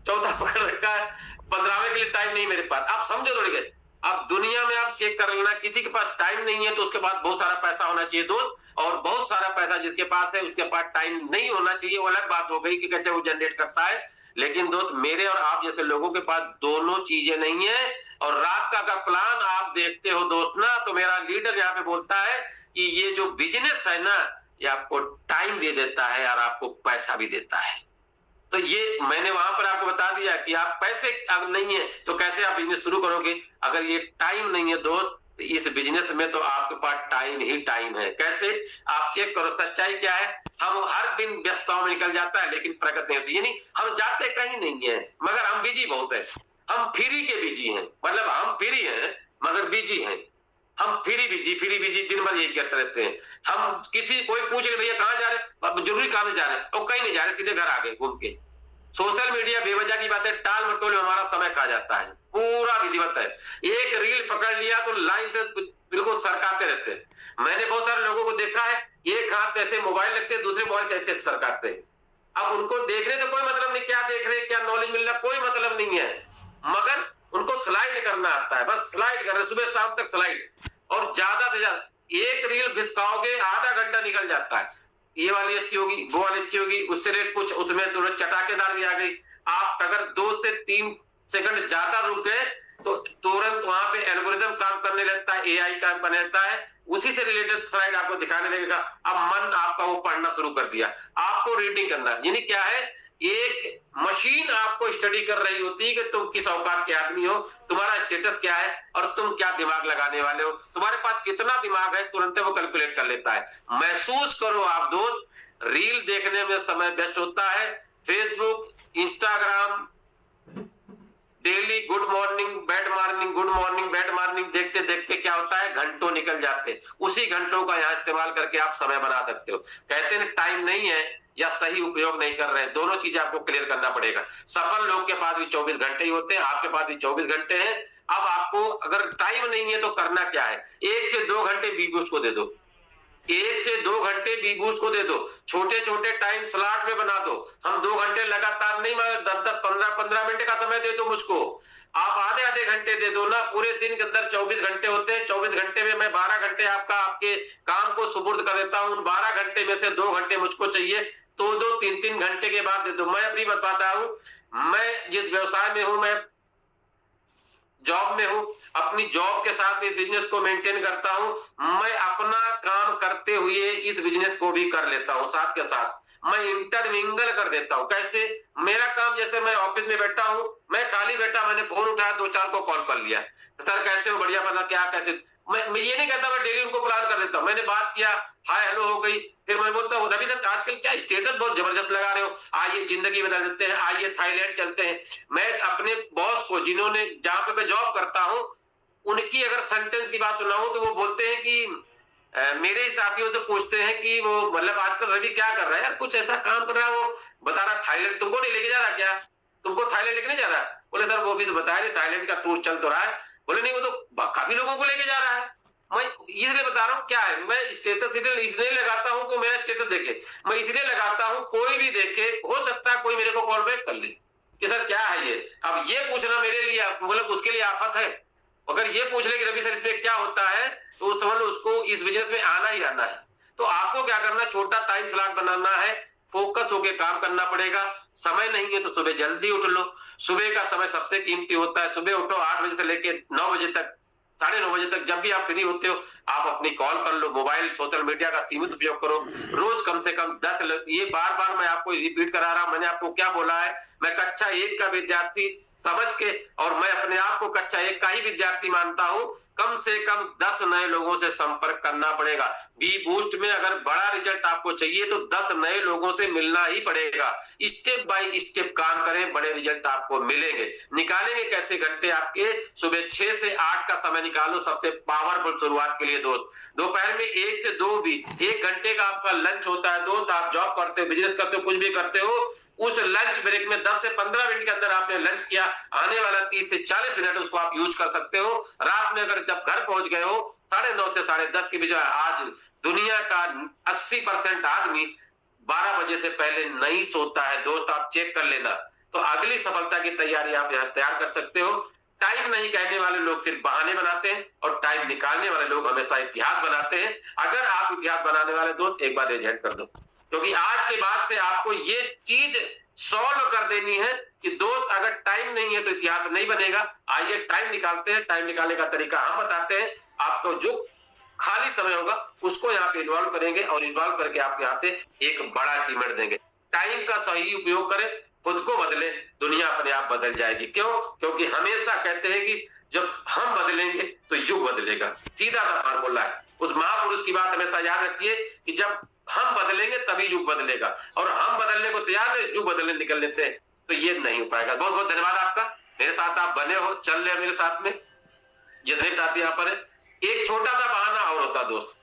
14 पकड़ रखा है, 15वें के लिए टाइम नहीं मेरे पास। आप समझो थोड़ी गए, अब दुनिया में आप चेक कर लेना, किसी के पास टाइम नहीं है तो उसके पास बहुत सारा पैसा होना चाहिए दोस्त, और बहुत सारा पैसा जिसके पास है उसके पास टाइम नहीं होना चाहिए, वो अलग बात हो गई कि कैसे वो जनरेट करता है। लेकिन दोस्त मेरे और आप जैसे लोगों के पास दोनों चीजें नहीं है, और रात का अगर प्लान आप देखते हो दोस्त ना, तो मेरा लीडर यहाँ पे बोलता है कि ये जो बिजनेस है ना, ये आपको टाइम दे देता है और आपको पैसा भी देता है। तो ये मैंने वहां पर आपको बता दिया कि आप पैसे अब नहीं है तो कैसे आप बिजनेस शुरू करोगे, अगर ये टाइम नहीं है दोस्त, तो इस बिजनेस में तो आपके पास टाइम ही टाइम है। कैसे, आप चेक करो सच्चाई क्या है, हम हर दिन व्यस्तताओं में निकल जाता है लेकिन प्रगति नहीं होती, यानी हम जाते कहीं नहीं है मगर हम बिजी बहुत है, हम फ्री के बिजी हैं, मतलब हम फ्री हैं मगर बिजी हैं, हम फ्री बिजी दिन भर यही करते रहते हैं। हम किसी कोई पूछ रहे भैया कहाँ जा रहे, जरूरी काम से जा रहे हैं, और कहीं नहीं जा रहे, सीधे घर आ गए घूम के। सोशल मीडिया बेवजह की बातें टाल मटोल में हमारा समय खा जाता है, पूरा विधिवत है, एक रील पकड़ लिया तो लाइन से बिल्कुल सरकाते रहते हैं। मैंने बहुत सारे लोगों को देखा है, एक हाथ ऐसे मोबाइल रखते हैं, दूसरे मोबाइल से ऐसे सरकाते हैं। अब उनको देखने से कोई मतलब नहीं, क्या देख रहे हैं, क्या नॉलेज मिल रहा है, कोई मतलब नहीं है, मगर उनको स्लाइड करना आता है, बस स्लाइड कर रहे, सुबह शाम तक स्लाइड, और ज्यादा से ज्यादा एक रील घिसकाओगे आधा घंटा निकल जाता है, ये वाली अच्छी होगी, वो वाली अच्छी होगी, उससे रेट कुछ उसमें थोड़ा चटाकेदार भी आ गई। आप अगर 2 से 3 सेकंड ज्यादा रुक गए तो तुरंत वहां पे एल्गोरिदम काम करने लगता है, एआई काम करने लगता है, उसी से रिलेटेड स्लाइड आपको दिखाने लगेगा। अब मन आपका वो पढ़ना शुरू कर दिया, आपको रीडिंग करना, यानी क्या है, एक मशीन आपको स्टडी कर रही होती है कि तुम किस औकात के आदमी हो, तुम्हारा स्टेटस क्या है और तुम क्या दिमाग लगाने वाले हो, तुम्हारे पास कितना दिमाग है, तुरंत वो कैलकुलेट कर लेता है। महसूस करो आप दोस्त, रील देखने में समय वेस्ट होता है, Facebook, Instagram, daily good morning bad morning देखते देखते क्या होता है, घंटों निकल जाते हैं, उसी घंटों का यहाँ इस्तेमाल करके आप समय बना सकते हो। कहते हैं टाइम नहीं है या सही उपयोग नहीं कर रहे हैं, दोनों चीजें आपको क्लियर करना पड़ेगा। सफल लोग के पास भी 24 घंटे ही होते हैं, आपके पास भी 24 घंटे हैं। अब आपको अगर टाइम नहीं है तो करना क्या है, 1 से 2 घंटे बी बूस्ट को दे दो, 1 से 2 घंटे बी बूस्ट को दे दो, छोटे छोटे टाइम स्लॉट में बना दो। हम 2 घंटे लगातार नहीं, मगर 10-10 15-15 मिनट का समय दे दो मुझको, आप आधे आधे घंटे दे दो ना, पूरे दिन के अंदर 24 घंटे होते हैं, 24 घंटे में मैं 12 घंटे आपके काम को सुपुर्द कर देता हूं, 12 घंटे में से 2 घंटे मुझको चाहिए, तो 2-3 घंटे के बाद दे दो। मैं अपनी बताता हूं, मैं जिस व्यवसाय में हूं, मैं जॉब में हूं, अपनी जॉब के साथ भी बिजनेस को मेंटेन करता हूं, मैं अपना काम करते हुए इस बिजनेस को भी कर लेता हूं, साथ के साथ मैं इंटरमिंगल कर देता हूं। कैसे, मेरा काम जैसे मैं ऑफिस में बैठा हूं, मैं खाली बैठा, मैंने फोन उठाया, 2-4 को कॉल कर लिया, सर कैसे हो, बढ़िया, पता क्या कैसे, मैं ये नहीं कहता मैं डेली उनको प्लान कर देता हूं, मैंने बात किया, हाय हेलो हो गई, फिर मैं बोलता हूँ रवि सर आजकल क्या स्टेटस बहुत जबरदस्त लगा रहे हो, आइए जिंदगी बदल देते हैं, आइए थाईलैंड चलते हैं। मैं अपने बॉस को, जिन्होंने, जहां पे मैं जॉब करता हूँ, उनकी अगर सेंटेंस की बात सुनाऊं तो वो बोलते हैं कि मेरे ही साथियों से पूछते हैं कि वो मतलब आजकल रवि क्या कर रहा है, यार कुछ ऐसा काम कर रहा है, वो बता रहा थाईलैंड, तुमको नहीं लेके जा रहा क्या, तुमको थाईलैंड लेके नहीं जा रहा, बोले सर वो भी तो बताया नहीं, थाईलैंड का टूर चल तो रहा है, बोले नहीं वो तो काफी लोगों को लेके जा रहा है। मैं इसलिए बता रहा हूँ क्या है, मैं स्टेटस इसलिए लगाता हूँ कि मेरा स्टेटस देखे, मैं इसलिए लगाता हूँ कोई भी देखे, हो सकता है कोई मेरे को कॉल बैक कर ले कि सर क्या है ये, अब ये पूछना मेरे लिए मतलब उसके लिए आफत है। अगर ये पूछ ले कि रवि सर इसमें क्या होता है, तो समझ लो उसको इस बिजनेस में आना ही आना है। तो आपको क्या करना, छोटा टाइम स्लॉट बनाना है, फोकस होके काम करना पड़ेगा। समय नहीं है तो सुबह जल्दी उठ लो, सुबह का समय सबसे कीमती होता है, सुबह उठो 8 बजे से लेके 9 बजे तक, 9:30 बजे तक, जब भी आप फ्री होते हो आप अपनी कॉल कर लो, मोबाइल सोशल मीडिया का सीमित उपयोग करो, रोज कम से कम 10, ये बार बार मैं आपको रिपीट करा रहा हूं, मैंने आपको क्या बोला है, मैं कक्षा 1 का विद्यार्थी समझ के, और मैं अपने आप को कक्षा 1 का ही विद्यार्थी मानता हूं, कम से कम 10 नए लोगों से संपर्क करना पड़ेगा। बी बूस्ट में अगर बड़ा रिजल्ट आपको चाहिए तो 10 नए लोगों से मिलना ही पड़ेगा। स्टेप बाय स्टेप काम करें, बड़े रिजल्ट आपको मिलेंगे। निकालेंगे कैसे घंटे आपके? सुबह 6 से 8 का समय निकालो, सबसे पावरफुल शुरुआत के लिए दोस्त। दोपहर में 1 से 2 भी 1 घंटे का आपका लंच होता है दोस्त। आप जॉब करते हो, बिजनेस करते हो, कुछ भी करते हो, उस लंच ब्रेक में 10 से 15 मिनट के अंदर आपने लंच किया, आने वाला 30 से 40 मिनट उसको आप यूज कर सकते हो। रात में अगर जब घर पहुंच गए हो 9:30 से 10:30 के बीच, आज दुनिया का 80% आदमी 12 बजे से पहले नहीं सोता है दोस्त, आप चेक कर लेना। तो अगली सफलता की तैयारी आप यहाँ तैयार कर सकते हो। टाइम नहीं कहने वाले लोग सिर्फ बहाने बनाते हैं और टाइम निकालने वाले लोग हमेशा इतिहास बनाते हैं। अगर आप इतिहास बनाने वाले दोस्त एक बार रेज हैंड कर दो, क्योंकि आज के बाद से आपको ये चीज सॉल्व कर देनी है कि दोस्त अगर टाइम नहीं है तो इतिहास नहीं बनेगा। आइए टाइम निकालते हैं। टाइम निकालने का तरीका हम बताते हैं। आपको जो खाली समय होगा उसको यहाँ पे इन्वॉल्व करेंगे और इन्वॉल्व करके आप यहाँ से एक बड़ा अचीवमेंट देंगे। टाइम का सही उपयोग करें, खुद को बदले, दुनिया अपने आप बदल जाएगी। क्यों? क्योंकि हमेशा कहते हैं कि जब हम बदलेंगे तो युग बदलेगा। सीधा सा फार्मूला है। उस महापुरुष की बात हमेशा याद रखिए कि जब हम बदलेंगे तभी युग बदलेगा, और हम बदलने को तैयार है, युग बदलने निकल लेते हैं तो ये नहीं हो पाएगा। बहुत बहुत धन्यवाद आपका। मेरे साथ आप बने हो, चल रहे मेरे साथ में, जितने साथी यहाँ पर है। एक छोटा सा बहाना और होता दोस्त,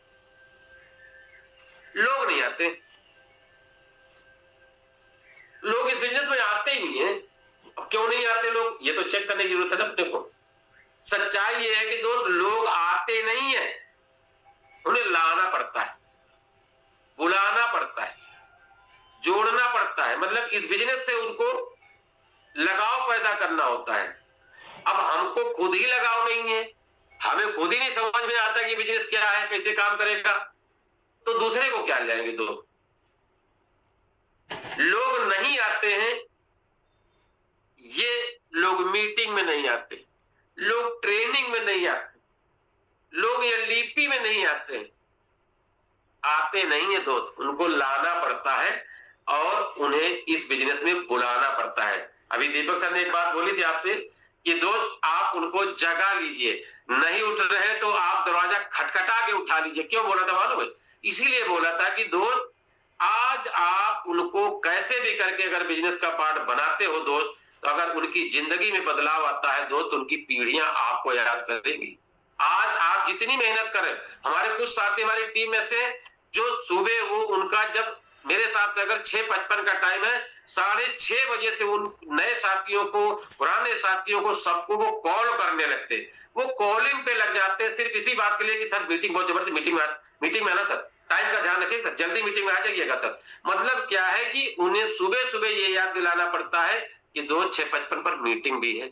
लोग नहीं आते। लोग इस बिजनेस में आते ही नहीं है। अब क्यों नहीं आते लोग, ये तो चेक करने की जरूरत है ना अपने को। सच्चाई ये है कि दोस्त लोग आते नहीं है, उन्हें लाना पड़ता है, बुलाना पड़ता है, जोड़ना पड़ता है। मतलब इस बिजनेस से उनको लगाव पैदा करना होता है। अब हमको खुद ही लगाव नहीं है, हमें खुद ही नहीं समझ में आता कि बिजनेस क्या है, कैसे काम करेगा, तो दूसरे को क्या ले जाएंगे दोस्त। लोग नहीं आते हैं, ये लोग मीटिंग में नहीं आते, लोग ट्रेनिंग में नहीं आते, लोग ये लीपी में नहीं आते हैं। आते नहीं है दोस्त, उनको लाना पड़ता है और उन्हें इस बिजनेस में बुलाना पड़ता है। अभी दीपक सर ने एक बात बोली थी आपसे कि दोस्त आप उनको जगा लीजिए, नहीं उठ रहे तो आप दरवाजा खटखटा के उठा लीजिए। क्यों बोला था मालूम है? इसीलिए बोला था कि दोस्त आज आप उनको कैसे भी करके अगर बिजनेस का पार्ट बनाते हो दोस्त, तो अगर उनकी जिंदगी में बदलाव आता है दोस्त, उनकी पीढ़ियां आपको याद करेंगी। आज आप जितनी मेहनत करें, हमारे कुछ साथी हमारी टीम में से जो सुबह वो उनका जब मेरे साथ से अगर 6:55 का टाइम है, 6:30 बजे से उन नए साथियों को, पुराने साथियों को, सबको वो कॉल करने लगते, वो कॉलिंग पे लग जाते हैं सिर्फ इसी बात के लिए कि सर मीटिंग बहुत जबरदस्त, मीटिंग में आना सर, टाइम का ध्यान रखिए सर, जल्दी मीटिंग में आ जाइएगा सर। मतलब क्या है कि उन्हें सुबह सुबह ये याद दिलाना पड़ता है कि 6:55 पर मीटिंग भी है।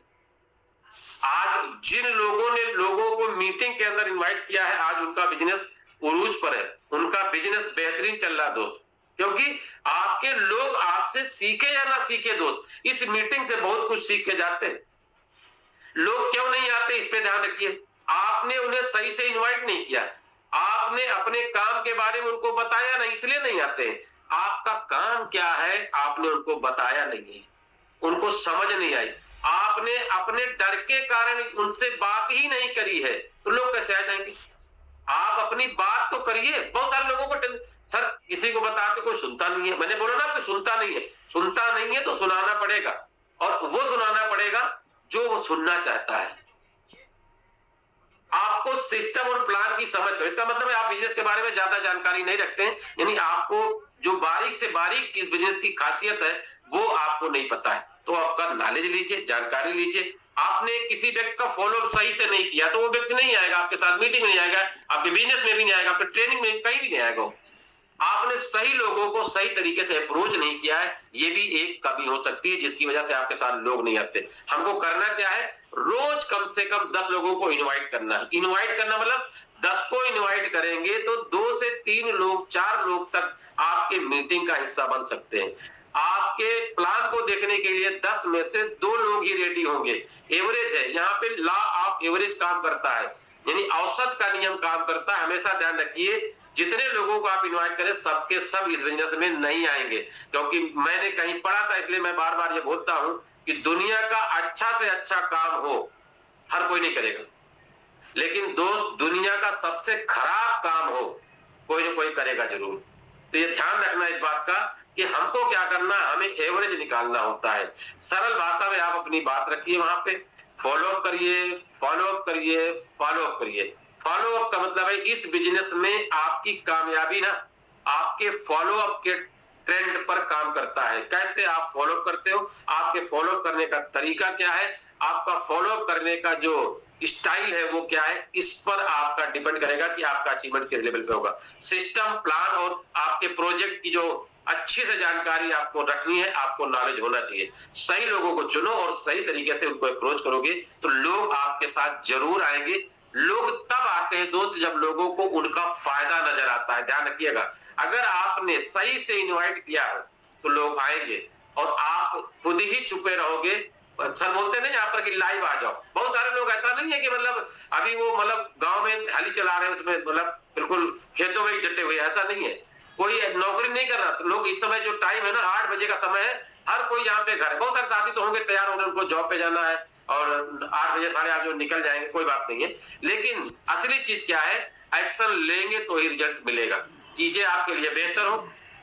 आज जिन लोगों ने लोगों को मीटिंग के अंदर इनवाइट किया है, आज उनका बिजनेस उरूज पर है, उनका बिजनेस बेहतरीन चल रहा दोस्त, क्योंकि आपके लोग आपसे सीखे या ना सीखे दोस्त, इस मीटिंग से बहुत कुछ सीख के जाते हैं। लोग क्यों नहीं आते इस पे ध्यान रखिए। आपने उन्हें सही से इनवाइट नहीं किया, आपने अपने काम के बारे में उनको बताया नहीं, इसलिए नहीं आते हैं। आपका काम क्या है आपने उनको बताया नहीं है, उनको समझ नहीं आई, आपने अपने डर के कारण उनसे बात ही नहीं करी है, तो लोग कैसे आ जाएंगे। आप अपनी बात तो करिए। बहुत सारे लोगों को सर किसी को बताते कोई सुनता नहीं है, मैंने बोला ना आपको सुनता नहीं है, सुनता नहीं है तो सुनाना पड़ेगा, और वो सुनाना पड़ेगा जो वो सुनना चाहता है। आपको सिस्टम और प्लान की समझ हो, इसका मतलब है आप बिजनेस के बारे में ज्यादा जानकारी नहीं रखते हैं, यानी आपको जो बारीक से बारीक इस बिजनेस की खासियत है वो आपको नहीं पता है। तो आपका नॉलेज लीजिए, जानकारी लीजिए। आपने किसी व्यक्ति का फॉलो सही से नहीं किया तो वो व्यक्ति नहीं आएगा आपके साथ, मीटिंग में नहीं आएगा, आपके बिजनेस में भी नहीं आएगा, आपके ट्रेनिंग में कहीं भी नहीं आएगा। आपने सही लोगों को सही तरीके से अप्रोच नहीं किया है, ये भी एक कमी हो सकती है जिसकी वजह से आपके साथ लोग नहीं आते। हमको करना क्या है, रोज कम से कम 10 लोगों को इनवाइट करना है। इनवाइट करना मतलब 10 को इनवाइट करेंगे तो 2 से 3 लोग, 4 लोग तक आपके मीटिंग का हिस्सा बन सकते हैं। आपके प्लान को देखने के लिए 10 में से 2 लोग ही रेडी होंगे। एवरेज है, यहाँ पे लॉ ऑफ एवरेज काम करता है, यानी औसत का नियम काम करता है। हमेशा ध्यान रखिए जितने लोगों को आप इनवाइट करें सबके सब इस बिजनेस में नहीं आएंगे, क्योंकि मैंने कहीं पढ़ा था, इसलिए मैं बार बार ये बोलता हूं कि दुनिया का अच्छा से अच्छा काम हो हर कोई नहीं करेगा। लेकिन दोस्त दुनिया का सबसे खराब काम हो, कोई ना कोई करेगा जरूर। तो ये ध्यान रखना इस बात का कि हमको क्या करना है, हमें एवरेज निकालना होता है। सरल भाषा में आप अपनी बात रखिए, वहां पे फॉलो अप करिए, फॉलो अप करिए, फॉलो अप करिए। फॉलो अप का मतलब है इस बिजनेस में आपकी कामयाबी ना आपके फॉलो अप के ट्रेंड पर काम करता है। कैसे आप फॉलो करते हो, आपके फॉलो करने का तरीका क्या है, आपका फॉलो करने का जो स्टाइल है वो क्या है, इस पर आपका डिपेंड करेगा कि आपका अचीवमेंट किस लेवल पे होगा। सिस्टम, प्लान और आपके प्रोजेक्ट की जो अच्छी से जानकारी आपको रखनी है, आपको नॉलेज होना चाहिए। सही लोगों को चुनो और सही तरीके से उनको अप्रोच करोगे तो लोग आपके साथ जरूर आएंगे। लोग तब आते हैं दोस्त जब लोगों को उनका फायदा नजर आता है। ध्यान रखिएगा, अगर आपने सही से इनवाइट किया है तो लोग आएंगे, और आप खुद ही छुपे रहोगे। सर बोलते नहीं यहाँ पर कि लाइव आ जाओ। बहुत सारे लोग ऐसा नहीं है कि मतलब अभी वो मतलब गांव में हली चला रहे हो, उसमें मतलब बिल्कुल खेतों में ही डटे हुए, ऐसा नहीं है। कोई नौकरी नहीं कर रहा, तो लोग इस समय जो टाइम है ना 8 बजे का समय है, हर कोई यहाँ पे घर, बहुत सारे साथी तो होंगे तैयार होंगे, उनको जॉब पे जाना है और 8 बजे 8:30 जो निकल जाएंगे, कोई बात नहीं है। लेकिन असली चीज क्या है, एक्शन लेंगे तो ही रिजल्ट मिलेगा, चीजें आपके लिए बेहतर हो।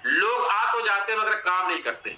लोग आ तो जाते मगर काम नहीं करते,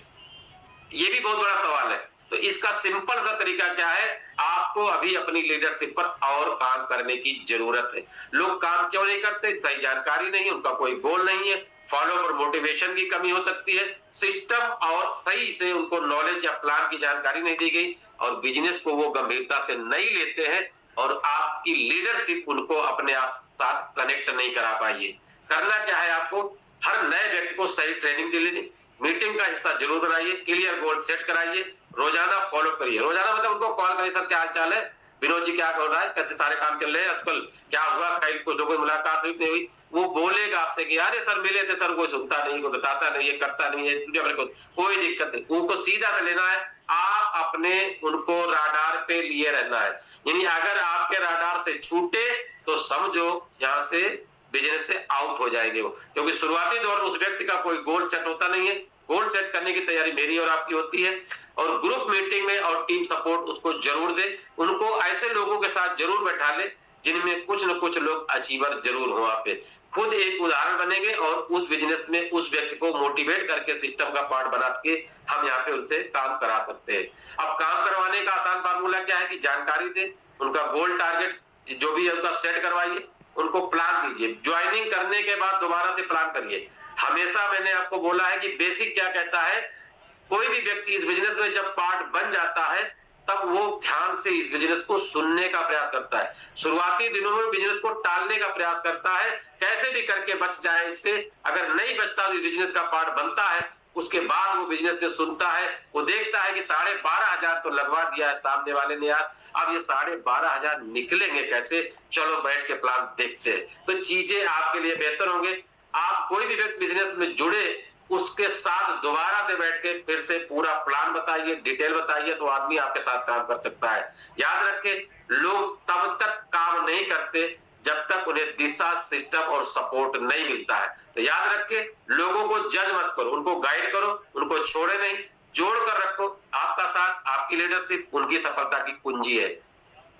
ये भी बहुत बड़ा सवाल है। तो इसका सिंपल सा तरीका क्या है, आपको अभी अपनी लीडरशिप पर और काम करने की जरूरत है। लोग काम क्यों नहीं करते, सही जानकारी नहीं है, उनका कोई गोल नहीं है, फॉलो पर मोटिवेशन की कमी हो सकती है, सिस्टम और सही से उनको नॉलेज या प्लान की जानकारी नहीं दी गई, और बिजनेस को वो गंभीरता से नहीं लेते हैं, और आपकी लीडरशिप उनको अपने आप साथ कनेक्ट नहीं करा पाई है। करना क्या है, आपको हर नए व्यक्ति को सही ट्रेनिंग दिलानी, मीटिंग का हिस्सा जरूर बनाइए, क्लियर गोल सेट कराइए, रोजाना फॉलो करिए। रोजाना मतलब उनको कॉल करिए, सर क्या हाल चाल है, विनोद जी क्या कर रहा है, कैसे सारे काम चल रहे हैं आजकल, क्या हुआ, कल कुछ कोई मुलाकात हुई नहीं हुई। वो बोलेगा आपसे कि अरे सर मिले थे, सर कोई सुनता नहीं, कोई बताता नहीं है, करता नहीं है, कोई दिक्कत नहीं। उनको सीधा से लेना है, आप अपने उनको राडार पे लिए रहना है। यानी अगर आपके राडार से छूटे तो समझो यहाँ से बिजनेस से आउट हो जाएंगे वो, क्योंकि शुरुआती दौर में उस व्यक्ति का कोई गोल सेट होता नहीं है। गोल सेट करने की तैयारी मेरी और आपकी होती है, और ग्रुप मीटिंग में और टीम सपोर्ट उसको जरूर दे। उनको ऐसे लोगों के साथ जरूर बैठा ले जिनमें कुछ न कुछ लोग अचीवर जरूर हो। आप पे खुद एक उदाहरण बनेंगे और उस बिजनेस में उस व्यक्ति को मोटिवेट करके सिस्टम का पार्ट बना के हम यहाँ पे उनसे काम करा सकते हैं। अब काम करवाने का आसान फार्मूला क्या है कि जानकारी दे, उनका गोल टारगेट जो भी है उनका सेट करवाइए, उनको प्लान दीजिए, ज्वाइनिंग करने के बाद दोबारा से प्लान करिए। हमेशा मैंने आपको बोला है कि बेसिक क्या कहता है, कोई भी व्यक्ति इस बिजनेस में जब पार्ट बन जाता है तब वो ध्यान से इस बिजनेस को सुनने का प्रयास करता है। शुरुआती दिनों में बिजनेस को टालने का प्रयास करता है, कैसे भी करके बच जाए इससे। अगर नहीं बचता तो इस बिजनेस का पार्ट बनता है, उसके बाद वो बिजनेस में सुनता है, वो देखता है कि 12,500 तो लगवा दिया है सामने वाले ने यार, अब ये 12,500 निकलेंगे कैसे, चलो बैठ के प्लान देखते हैं। तो चीजें आपके लिए बेहतर होंगे। आप कोई भी व्यक्ति बिजनेस में जुड़े उसके साथ दोबारा से बैठ के फिर से पूरा प्लान बताइए, डिटेल बताइए, तो आदमी आपके साथ काम कर सकता है। याद रखें, लोग तब तक काम नहीं करते जब तक उन्हें दिशा, सिस्टम और सपोर्ट नहीं मिलता है। तो याद रखें, लोगों को जज मत करो, उनको गाइड करो, उनको छोड़े नहीं, जोड़ कर रखो। आपका साथ, आपकी लीडरशिप उनकी सफलता की कुंजी है।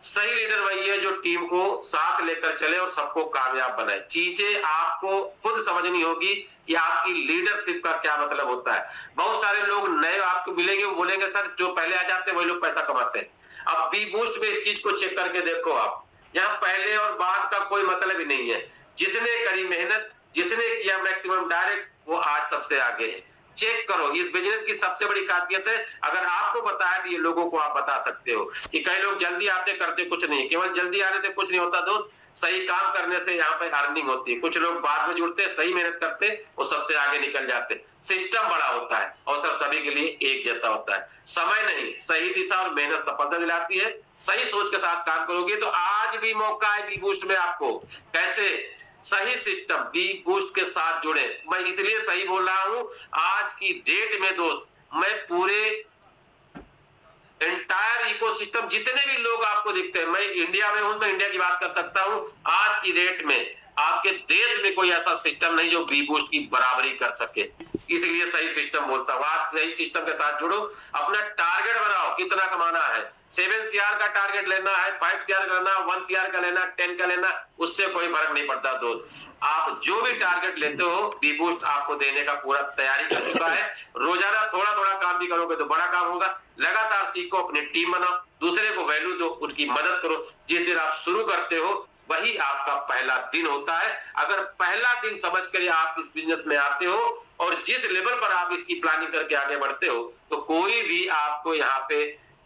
सही लीडर वही है जो टीम को साथ लेकर चले और सबको कामयाब बनाए। चीजें आपको खुद समझनी होगी कि आपकी लीडरशिप का क्या मतलब होता है। बहुत सारे लोग नए आपको मिलेंगे, वो बोलेंगे सर जो पहले आ जाते हैं वही लोग पैसा कमाते हैं। अब बी बूस्ट में इस चीज को चेक करके देखो आप, यहाँ पहले और बाद का कोई मतलब ही नहीं है। जिसने करी मेहनत, जिसने किया मैक्सिमम डायरेक्ट, वो आज सबसे आगे है। चेक करो, इस बिजनेस की सबसे बड़ी खासियत है, अगर आपको पता है तो ये लोगों को आप बता सकते हो कि कई लोग जल्दी आते करते कुछ नहीं, केवल जल्दी आने से कुछ नहीं होता दोस्त, सही काम करने से यहाँ पे अर्निंग होती है। कुछ लोग बाद में जुड़ते, सही मेहनत करते, वो सबसे आगे निकल जाते। सिस्टम बड़ा होता है, अवसर सभी के लिए एक जैसा होता है। समय नहीं, सही दिशा और मेहनत सफलता दिलाती है। सही सोच के साथ काम करोगे तो आज भी मौका है बी बूस्ट में आपको। कैसे? सही सिस्टम बी बूस्ट के साथ जुड़े। मैं इसलिए सही बोल रहा हूं, आज की डेट में दोस्त, मैं पूरे एंटायर इकोसिस्टम जितने भी लोग आपको दिखते हैं, मैं इंडिया में हूं, मैं इंडिया की बात कर सकता हूं, आज की डेट में आपके देश में कोई ऐसा सिस्टम नहीं जो बी बूस्ट की बराबरी कर सके। इसलिए सही सिस्टम बोलता हूँ। आज सही सिस्टम के साथ जुड़ो, अपना टारगेट बनाओ कितना कमाना है। 7 CR का टारगेट लेना है, 5 CR का लेना, 1 CR का लेना, 10 का लेना, उससे कोई फर्क नहीं पड़ता दोस्त। आप जो भी टारगेट लेते हो बी बूस्ट आपको देने का पूरा तैयारी कर चुका है। रोजाना थोड़ा थोड़ा काम भी करोगे तो बड़ा काम होगा। लगातार सीखो, अपनी टीम बनाओ, दूसरे को वैल्यू दो, उनकी मदद करो। जिस दिन आप शुरू करते हो वही आपका पहला दिन होता है। अगर पहला दिन समझ कर आप इस बिजनेस में आते हो और जिस लेवल पर आप इसकी प्लानिंग करके आगे बढ़ते हो तो कोई भी आपको यहाँ पे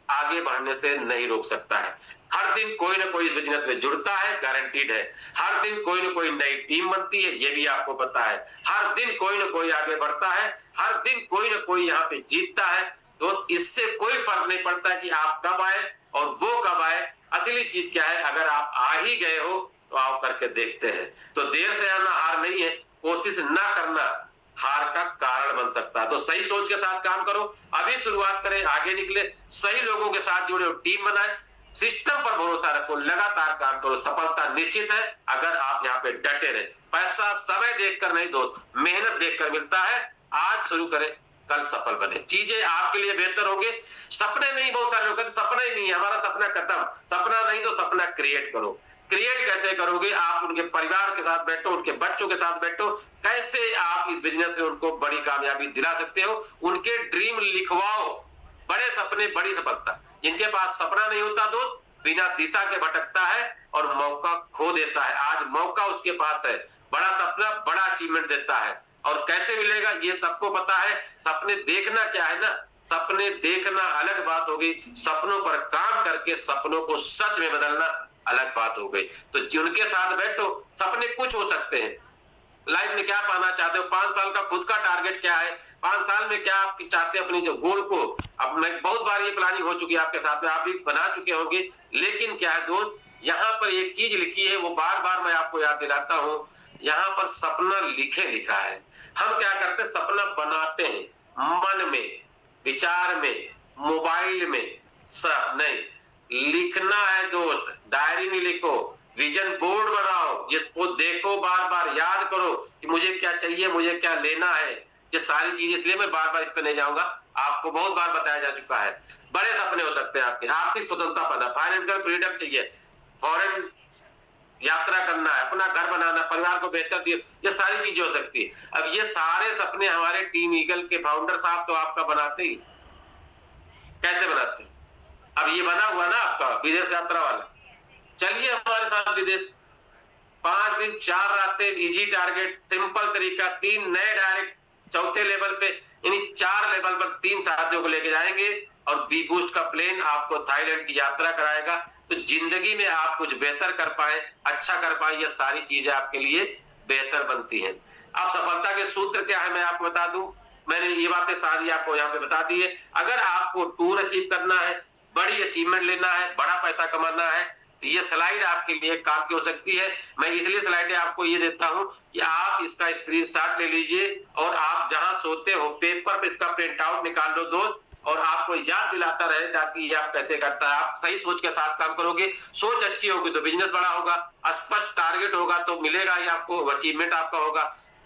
आगे बढ़ने से नहीं रोक सकता है। हर दिन कोई ना कोई इस बिजनेस में जुड़ता है, गारंटीड है। हर दिन कोई ना कोई नई टीम बनती है, ये भी आपको पता है। हर दिन कोई ना कोई आगे बढ़ता है, हर दिन कोई ना कोई यहाँ पे जीतता है। तो इससे कोई फर्क नहीं पड़ता कि आप कब आए और वो कब आए। असली चीज क्या है, अगर आप आ ही गए हो तो आओ करके देखते हैं। तो देर से आना हार नहीं है, कोशिश ना करना हार का कारण बन सकता है। तो सही सोच के साथ काम करो, अभी शुरुआत करें, आगे निकले, सही लोगों के साथ जुड़े, टीम बनाए, सिस्टम पर भरोसा रखो, लगातार काम करो, सफलता निश्चित है अगर आप यहाँ पे डटे रहे। पैसा समय देखकर नहीं दोस्त, मेहनत देखकर मिलता है। आज शुरू करें, कल सफल बने, चीजें आपके लिए बेहतर होंगे। सपने नहीं, बहुत सारे लोग कहते सपना ही नहीं है, हमारा सपना खत्म। सपना नहीं तो सपना क्रिएट करो। क्रिएट कैसे करोगे? आप उनके परिवार के साथ बैठो, उनके बच्चों के साथ बैठो, कैसे आप इस बिजनेस में उनको बड़ी कामयाबी दिला सकते हो, उनके ड्रीम लिखवाओ। बड़े सपने, बड़ी सफलता। जिनके पास सपना नहीं होता दोस्त, बिना दिशा के भटकता है और मौका खो देता है। आज मौका उसके पास है, बड़ा सपना बड़ा अचीवमेंट देता है। और कैसे मिलेगा ये सबको पता है। सपने देखना क्या है ना, सपने देखना अलग बात होगी, सपनों पर काम करके सपनों को सच में बदलना अलग बात हो गई। तो जिनके साथ बैठो, सपने कुछ हो सकते हैं। लाइफ में क्या पाना चाहते हो, 5 साल का खुद का टारगेट क्या है, 5 साल में क्या आप चाहते हैं अपनी जो गोल को। अब मैं बहुत बार ये प्लानिंग हो चुकी है आपके साथ में, आप भी बना चुके होंगे। लेकिन क्या है दोस्त, यहाँ पर एक चीज लिखी है, वो बार बार मैं आपको याद दिलाता हूँ। यहाँ पर सपना लिखा है। हम क्या करते हैं, सपना बनाते हैं मन में, विचार में, मोबाइल में, सब नहीं। लिखना है दोस्त, डायरी में लिखो, विजन बोर्ड बनाओ, जिसको देखो, बार बार याद करो कि मुझे क्या चाहिए, मुझे क्या लेना है। ये सारी चीजें, इसलिए मैं बार बार इस पर नहीं जाऊंगा, आपको बहुत बार बताया जा चुका है। बड़े सपने हो सकते हैं आपके, आर्थिक स्वतंत्रता पाना, फाइनेंशियल फ्रीडम चाहिए, फॉरेन यात्रा करना है, अपना घर बनाना, परिवार को बेहतर दिए, ये सारी चीजें हो सकती है। अब ये सारे सपने हमारे टीम ईगल के फाउंडर साहब तो आपका बनाते ही। कैसे बनाते हैं? अब ये बना हुआ ना आपका विदेश यात्रा वाला, चलिए हमारे साथ विदेश। 5 दिन 4 रातें, इजी टारगेट, सिंपल तरीका, 3 नए डायरेक्ट, चौथे लेवल पे, यानी 4 लेवल पर 3 साथियों को लेके जाएंगे और बी बूस्ट का प्लेन आपको थाईलैंड की यात्रा कराएगा। तो जिंदगी में आप कुछ बेहतर कर पाए, अच्छा कर पाए, ये सारी चीजें आपके लिए बेहतर बनती हैं। अब सफलता के सूत्र क्या है मैं आपको बता दूं, मैंने ये बातें सारी आपको यहाँ पे बता दी है। अगर आपको टूर अचीव करना है, बड़ी अचीवमेंट लेना है, बड़ा पैसा कमाना है, तो ये स्लाइड आपके लिए काम की हो सकती है। मैं इसलिए स्लाइडें आपको ये देता हूं कि आप इसका स्क्रीनशॉट ले लीजिए और आप जहां सोते हो पेपर पे इसका प्रिंट आउट निकाल लो दोस्त, और आपको याद दिलाता रहे ताकि ये आप कैसे करता है। आप सही सोच के साथ काम करोगे, सोच अच्छी होगी तो बिजनेस बड़ा होगा, स्पष्ट टारगेट होगा तो मिलेगा ही आपको, अचीवमेंट आपका होगा।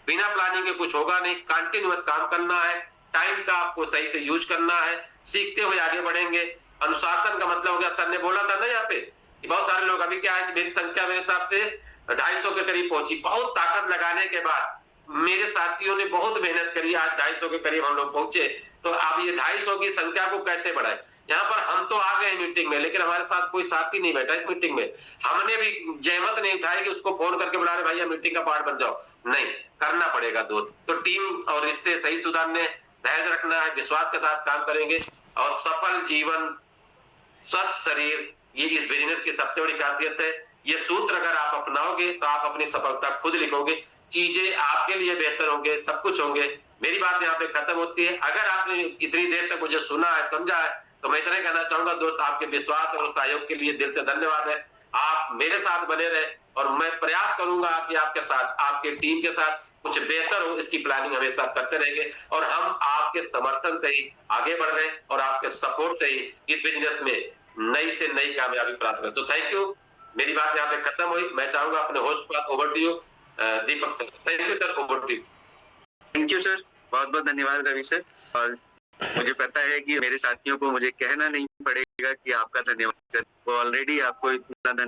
बिना प्लानिंग के कुछ होगा नहीं, कंटिन्यूअस काम करना है, टाइम का आपको सही से यूज करना है, सीखते हुए आगे बढ़ेंगे। अनुशासन का मतलब हो गया, सर ने बोला था ना यहाँ पे, बहुत सारे लोग, अभी क्या है कि मेरी संख्या मेरे हिसाब से 250 के करीब पहुंची। बहुत ताकत लगाने के बाद मेरे साथियों ने बहुत मेहनत करी, आज 250 के करीब हम लोग पहुंचे। तो अब ये 250 की संख्या को कैसे बढ़ाए? यहाँ पर हम तो आ गए मीटिंग में, लेकिन हमारे साथ कोई साथी नहीं बैठा इस मीटिंग में। हमने भी जहमत नहीं उठाई कि उसको फोन करके बुला रहे भैया मीटिंग का पार्ट बन जाओ, नहीं, करना पड़ेगा दोस्त। तो टीम और रिश्ते सही सुधारने, धैर्य रखना है, विश्वास के साथ काम करेंगे और सफल जीवन, स्वस्थ शरीर, ये इस बिजनेस की सबसे बड़ी खासियत है। ये सूत्र अगर आप अपनाओगे तो आप अपनी सफलता खुद लिखोगे, चीजें आपके लिए बेहतर होंगे, सब कुछ होंगे। मेरी बात यहाँ पे खत्म होती है। अगर आपने इतनी देर तक मुझे सुना है, समझा है, तो मैं इतना कहना चाहूंगा दोस्त, आपके विश्वास और सहयोग के लिए दिल से धन्यवाद है। आप मेरे साथ बने रहे और मैं प्रयास करूंगा कि आपके साथ, आपके टीम के साथ कुछ बेहतर हो, इसकी प्लानिंग हमेशा करते रहेंगे और हम आपके समर्थन से ही आगे बढ़ रहे हैं और आपके सपोर्ट से ही इस बिजनेस में नई से नई कामयाबी प्राप्त करें। तो थैंक यू, मेरी बात यहाँ पे खत्म हुई। मैं चाहूंगा अपने होस्ट पर over to you Deepak sir. Thank you sir, over to you. Thank you sir. बहुत बहुत धन्यवाद रवि सर। और मुझे पता है कि मेरे साथियों को मुझे कहना नहीं पड़ेगा कि आपका धन्यवाद, वो ऑलरेडी आपको इतना